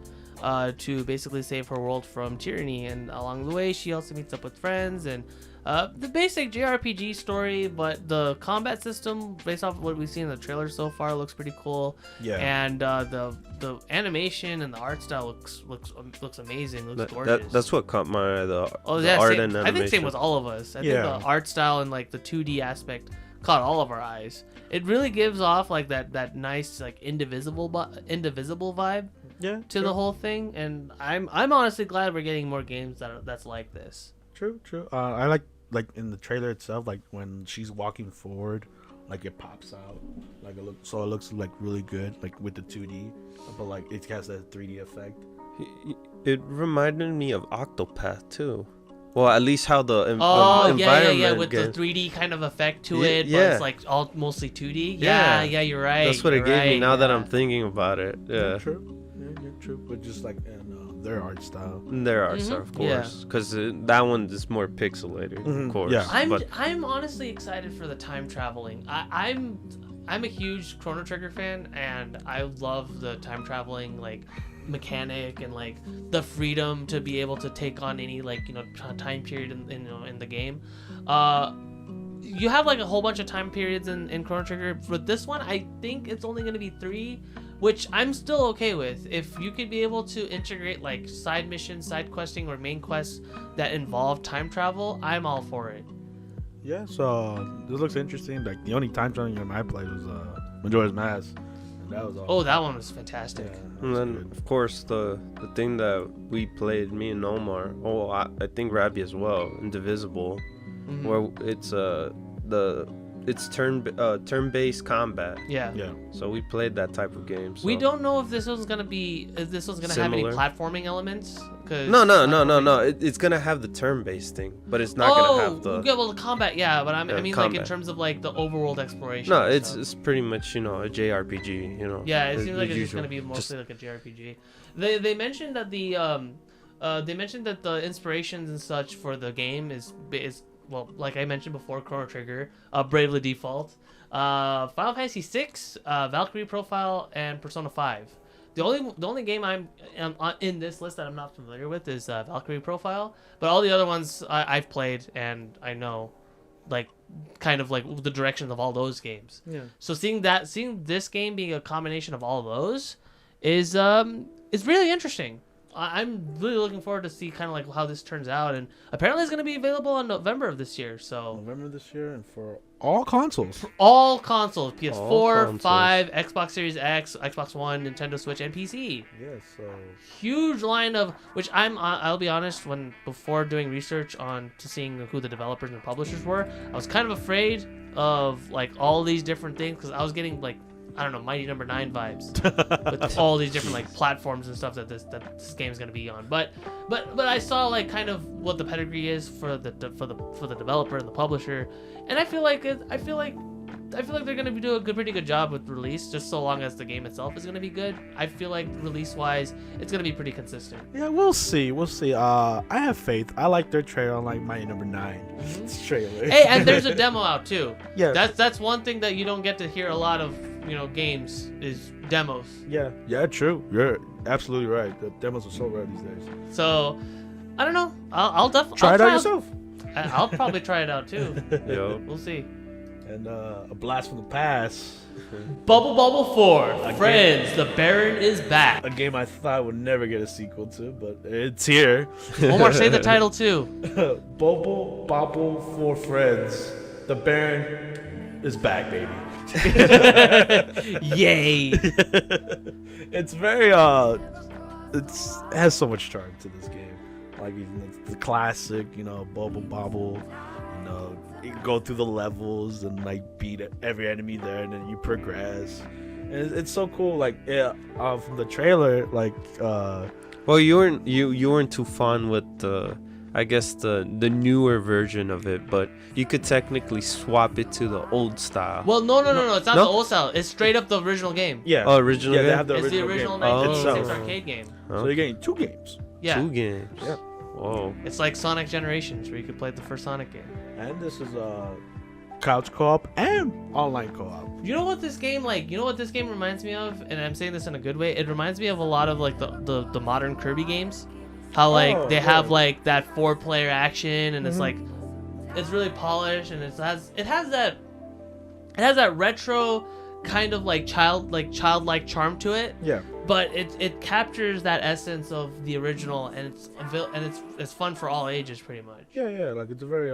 to basically save her world from tyranny. And along the way, she also meets up with friends and the basic JRPG story, but the combat system, based off of what we've seen in the trailer so far, looks pretty cool. Yeah. And the animation and the art style looks amazing. Looks gorgeous. That's what caught my eye. The yeah, art same, and animation. I think same with all of us. I think Yeah. the art style and like the 2D aspect caught all of our eyes. It really gives off like that nice like indivisible vibe Yeah. to the whole thing, and I'm honestly glad we're getting more games that's like this. True. I like in the trailer itself, like when she's walking forward, like it pops out, like it looks like really good, like with the 2D, but like it has that 3D effect. It reminded me of Octopath too. Well, at least how the Yeah, with game- the 3D kind of effect to Yeah, it, but yeah. it's like all mostly 2D. Yeah. Yeah, you're right. That's what it you're gave me. right, Now that yeah. I'm thinking about it, yeah. True. Yeah, true. But just like in their art style. And there are, Mhm. of Yeah. course, because that one is more pixelated, Mhm, of course. yeah. I'm honestly excited for the time traveling. I'm a huge Chrono Trigger fan, and I love the time traveling like mechanic and like the freedom to be able to take on any like time period in the game. You have like a whole bunch of time periods in Chrono Trigger. For this one, I think it's only going to be 3, which I'm still okay with. If you could be able to integrate like side missions, side questing, or main quests that involve time travel, I'm all for it. Yeah. So this looks interesting. Like the only time traveling game I played was Majora's Mask. And that was all. Oh, that one was fantastic. Yeah, that And was then, good. of course, the thing that we played, me and Omar, I think Rabbi as well, Indivisible, Mhm. where it's turn-based combat. Yeah. Yeah. So we played that type of game. So. We don't know if this one's gonna have any Similar. platforming elements. Cause No. platforming- It's gonna have the turn-based thing, but it's not gonna have the. yeah, well, the combat, yeah, but I mean, like in combat. terms of like the overworld exploration. No, and it's stuff. pretty much a JRPG. Yeah, it seems like the it's just usual. gonna be mostly like a JRPG. They mentioned that the inspirations and such for the game is well, like I mentioned before, Chrono Trigger, Bravely Default, Final Fantasy VI, Valkyrie Profile, and Persona 5. The only game I'm in this list that I'm not familiar with is Valkyrie Profile, but all the other ones I've played and I know, like kind of like the direction of all those games. Yeah. So seeing this game being a combination of all of those is really interesting. I'm really looking forward to see kind of like how this turns out. And apparently it's going to be available in November of this year. So November this year and for all consoles. for all consoles, PS4, All consoles. 5, Xbox Series X, Xbox One, Nintendo Switch, and PC. Yeah, so Huge line of which I'll be honest, before doing research on to seeing who the developers and publishers were, I was kind of afraid of like all these different things because I was getting like, I don't know, Mighty Number 9 vibes with all these different like platforms and stuff that this game is going to be on. But I saw like kind of what the pedigree is for the developer and the publisher, and I feel like they're going to be doing a pretty good job with release, just so long as the game itself is going to be good. I feel like release-wise, it's going to be pretty consistent. yeah, we'll see. I have faith. I like their trailer on like Mighty Number 9 trailer. Hey, and there's a demo out too. Yeah. That's one thing that you don't get to hear a lot of, games is demos. Yeah, true. You're absolutely right. The demos are so rare these days. So, I don't know. I'll definitely Try it out yourself. I'll probably try it out too. Yo. We'll see. And a blast from the past. Bubble 4, Friends, the Baron is back. A game I thought would never get a sequel to, but it's here. Omar, say the title too. Bobble for Friends. The Baron is back, baby. Yay. It's very it has so much charm to this game. Like the classic, bubble, you can go through the levels and like beat every enemy there, and then you progress. And it's so cool. Like from the trailer, like Well, you weren't too fond with the newer version of it, but you could technically swap it to the old style. Well, no. It's not No? the old style. It's straight up the original game. yeah, Oh, original yeah, they game? have the It's the original original game. 1996 Oh. arcade game. So you're getting 2 games. Yeah. 2 games. Yeah. Whoa. It's like Sonic Generations, where you could play the first Sonic game. And this is couch co-op and online co-op. You know what this game reminds me of? And I'm saying this in a good way. It reminds me of a lot of like the modern Kirby games. How like they have like that 4-player action, and it's like it's really polished, and it has that retro kind of like childlike charm to it. Yeah. But it captures that essence of the original, and it's fun for all ages pretty much. Yeah. Like it's a very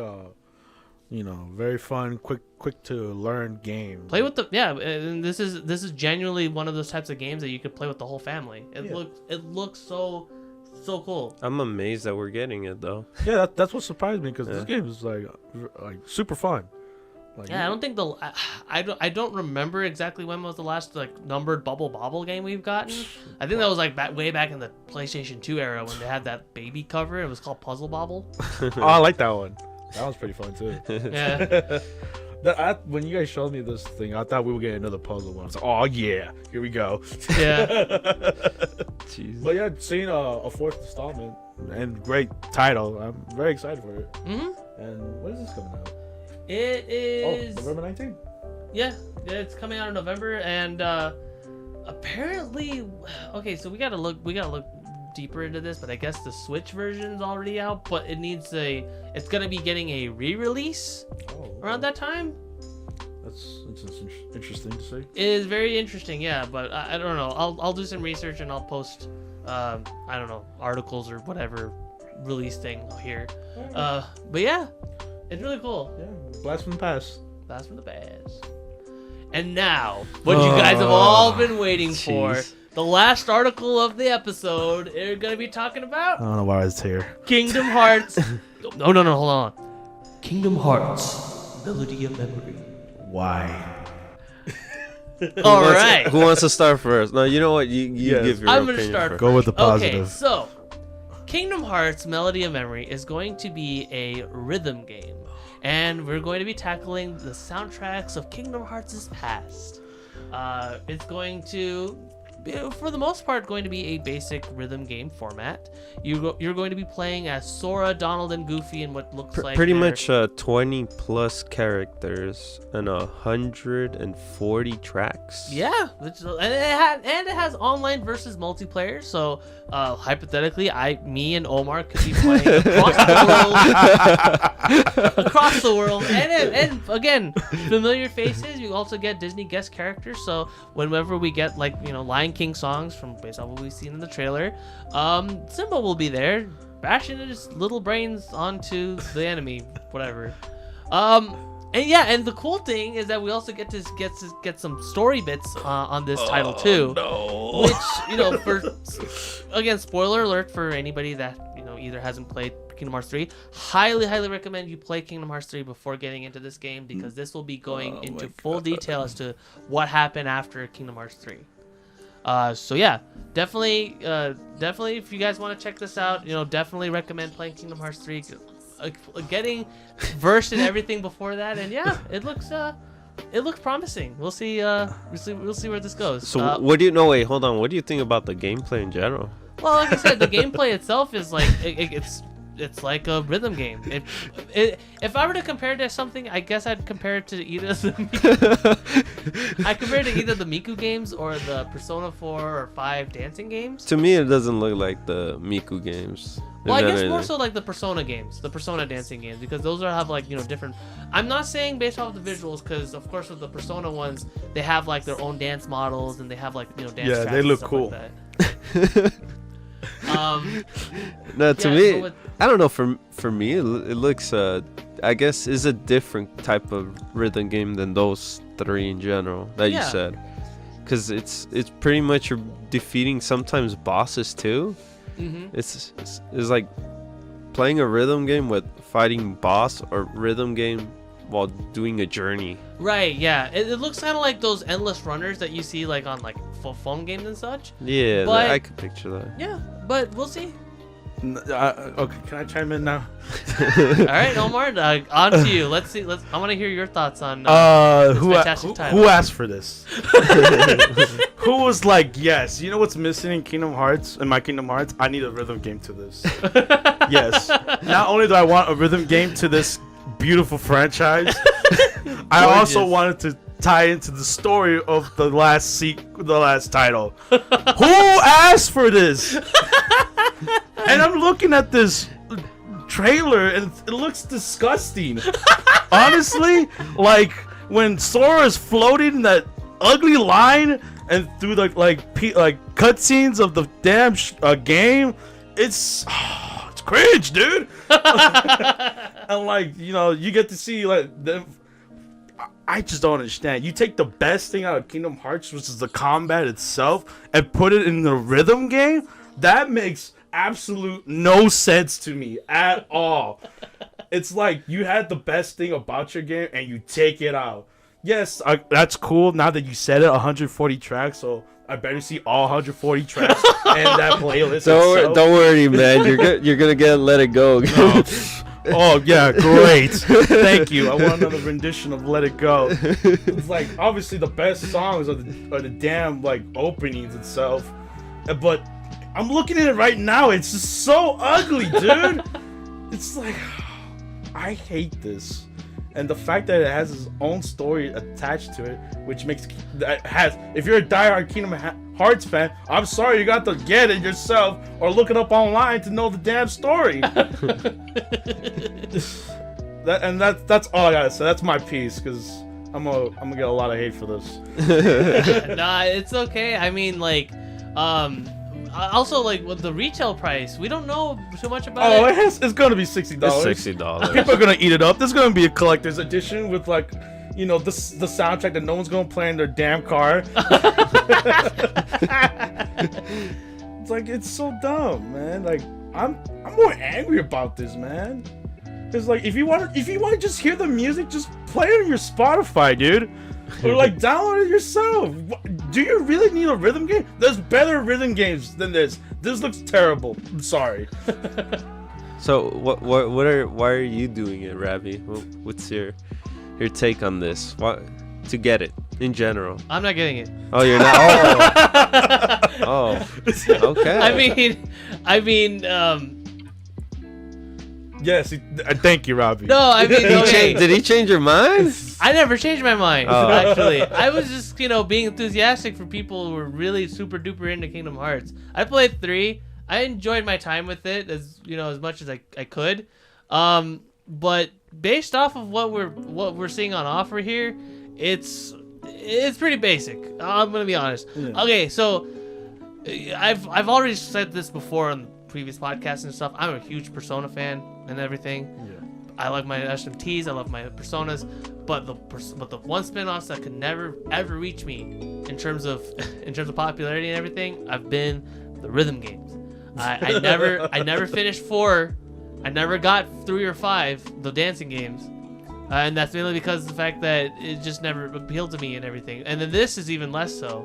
very fun, quick to learn game. Play with and this is genuinely one of those types of games that you could play with the whole family. It looks so cool. I'm amazed that we're getting it though. Yeah, that's what surprised me because this game is like super fun. Like, Yeah, I don't think I don't remember exactly when was the last like numbered Bobble game we've gotten. I think that was like way back in the PlayStation 2 era when they had that baby cover. It was called Puzzle Bobble. Oh, I like that one. That one's pretty fun too. Yeah. When you guys showed me this thing, I thought we would get another puzzle one. I was like, oh yeah, here we go. Yeah. Jeez. But yeah, seeing a 4th installment and great title, I'm very excited for it. Mm-hmm. And when is this coming out? It is. November 19th. Yeah, it's coming out in November, and apparently, okay, so we gotta look deeper into this, but I guess the Switch version's already out, but it's gonna be getting a re-release around that time. That's interesting to see. It is very interesting, yeah, but I don't know. I'll do some research and I'll post I don't know, articles or whatever release thing here. But yeah, it's really cool. Yeah, blast from the past. Blast from the past. And now, what you guys have all been waiting for. Jeez. The last article of the episode, we're going to be talking about I don't know why it's here. Kingdom Hearts. No, hold on. Kingdom Hearts, Melody of Memory. Why? All right. Who wants to start first? No, you know what? You Yes. give your I'm gonna opinion start first. Go with the Okay, positive. so Kingdom Hearts Melody of Memory is going to be a rhythm game, and we're going to be tackling the soundtracks of Kingdom Hearts' past. It's going to be, for the most part, going to be a basic rhythm game format. You're going to be playing as Sora, Donald, and Goofy in what looks like Pretty their- much 20 plus characters and 140 tracks. Yeah, and it has online versus multiplayer. So hypothetically, me and Omar could be playing across the world, and again, familiar faces. You also get Disney guest characters. So whenever we get like Lion Lion King songs from based on what we've seen in the trailer. Simba will be there, bashing his little brains onto the enemy, whatever. And yeah, and the cool thing is that we also get to get some story bits on this title too. No. Which, for again, spoiler alert for anybody that either hasn't played Kingdom Hearts 3. Highly recommend you play Kingdom Hearts 3 before getting into this game, because this will be going into full detail as to what happened after Kingdom Hearts 3. So yeah, definitely if you guys want to check this out, definitely recommend playing Kingdom Hearts 3. Getting versed in everything before that, and yeah, it looks promising. We'll see where this goes. So what do you know? Wait, hold on. What do you think about the gameplay in general? Well, like I said, the gameplay itself is like it's like a rhythm game. If I were to compare it to something, I guess I'd compare it to either the Miku games or the Persona 4 or 5 dancing games. To me, it doesn't look like the Miku games. Well, I guess more so like the Persona games, the Persona dancing games, because those have like different. I'm not saying based off the visuals, because of course with the Persona ones, they have like their own dance models and they have like dance. Yeah, tracks they look and stuff cool. Like that. No, to me, I don't know. For me, it looks. I guess is a different type of rhythm game than those three in general that you said, because it's pretty much you're defeating sometimes bosses too. Mm-hmm. It's like playing a rhythm game with fighting boss, or rhythm game while doing a journey. Right. Yeah. It looks kind of like those endless runners that you see like on like phone games and such. Yeah, but, I could picture that. Yeah, but we'll see. Okay, can I chime in now? All right, Omar, on to you. Let's see. I want to hear your thoughts on who asked for this? Who was like, yes, you know what's missing in Kingdom Hearts, in my Kingdom Hearts? I need a rhythm game to this. Yes. Not only do I want a rhythm game to this beautiful franchise, I also wanted to tie into the story of the last title. Who asked for this? And I'm looking at this trailer and it looks disgusting. Honestly, like when Sora's floating in that ugly line and through the like cutscenes of the damn game, it's cringe, dude. And like you get to see like them. I just don't understand. You take the best thing out of Kingdom Hearts, which is the combat itself, and put it in the rhythm game. That makes absolute no sense to me at all. It's like you had the best thing about your game and you take it out. Yes, that's cool. Now that you said it, 140 tracks, so I better see all 140 tracks and that playlist. Don't worry, man. You're gonna get Let It Go. No. Oh yeah, great. Thank you. I want another rendition of Let It Go. It's like obviously the best songs are the damn like openings itself, but I'm looking at it right now. It's just so ugly, dude. It's like I hate this, and the fact that it has its own story attached to it, which makes if you're a diehard Kingdom Hearts fan, I'm sorry you got to get it yourself or look it up online to know the damn story. That's all I gotta say. That's my piece, because I'm gonna get a lot of hate for this. Nah, it's okay. I mean, like, also like with the retail price, we don't know too much about it. It's gonna be $60. It's $60. People are gonna eat it up. There's gonna be a collector's edition with like, the soundtrack that no one's gonna play in their damn car. It's like, it's so dumb, man. Like I'm more angry about this, man. It's like if you want to just hear the music, just play it on your Spotify, dude. Or like download it yourself. Do you really need a rhythm game? There's better rhythm games than this. This looks terrible. I'm sorry. So why are you doing it, Ravi? What's your take on this? To get it in general? I'm not getting it. Oh, you're not. Oh. Okay. I mean. Yes, thank you, Robbie. No, I mean, did he change your mind? I never changed my mind. Actually, I was just being enthusiastic for people who were really super duper into Kingdom Hearts. I played 3. I enjoyed my time with it as much as I could. But based off of what we're seeing on offer here, it's pretty basic. I'm gonna be honest. Yeah. Okay, so I've already said this before on previous podcasts and stuff. I'm a huge Persona fan and everything. Yeah. I like my SMTs. I love my Personas, but the one spin-offs that could never ever reach me in terms of popularity and everything, I've been the rhythm games. I never finished 4. I never got 3 or 5, the dancing games, and that's mainly because of the fact that it just never appealed to me and everything. And then this is even less so.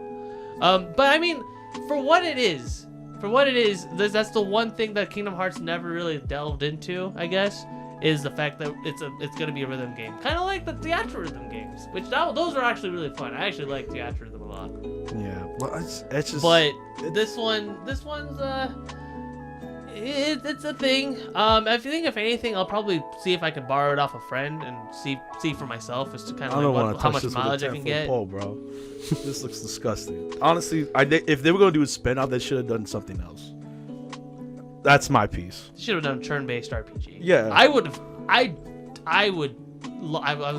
But I mean, for what it is, that's the one thing that Kingdom Hearts never really delved into, I guess, is the fact that it's gonna be a rhythm game, kind of like the Theatro rhythm games, which those are actually really fun. I actually like Theatro rhythm a lot. Yeah, well, it's just. But this one's it's a thing. I think if anything, I'll probably see if I can borrow it off a friend and see for myself as to kind I don't want of to how touch much this mileage with I a can 10-foot get. pole, bro. This looks disgusting. Honestly, if they were gonna do a spin-off, they should have done something else. That's my piece. Should have done turn-based RPG. Yeah. I would have. I was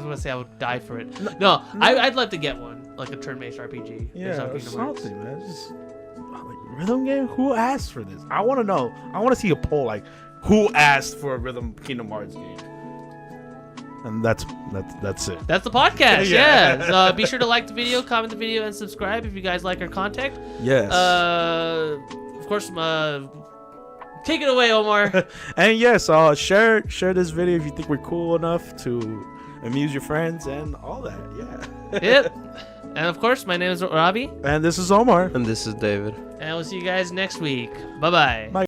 gonna say I would die for it. No. I'd like to get one, like a turn-based RPG. Yeah, or Kingdom Hearts. something, man. Just, like, rhythm game? Who asked for this? I want to know. I want to see a poll, like, who asked for a rhythm Kingdom Hearts game? And that's it. That's the podcast. Yeah. Yeah. So be sure to like the video, comment the video, and subscribe if you guys like our content. Yes. Of course, take it away, Omar. And yes, share this video if you think we're cool enough to amuse your friends and all that. Yeah. Yep. And of course, my name is Robbie. And this is Omar. And this is David. And we'll see you guys next week. Bye-bye. Bye.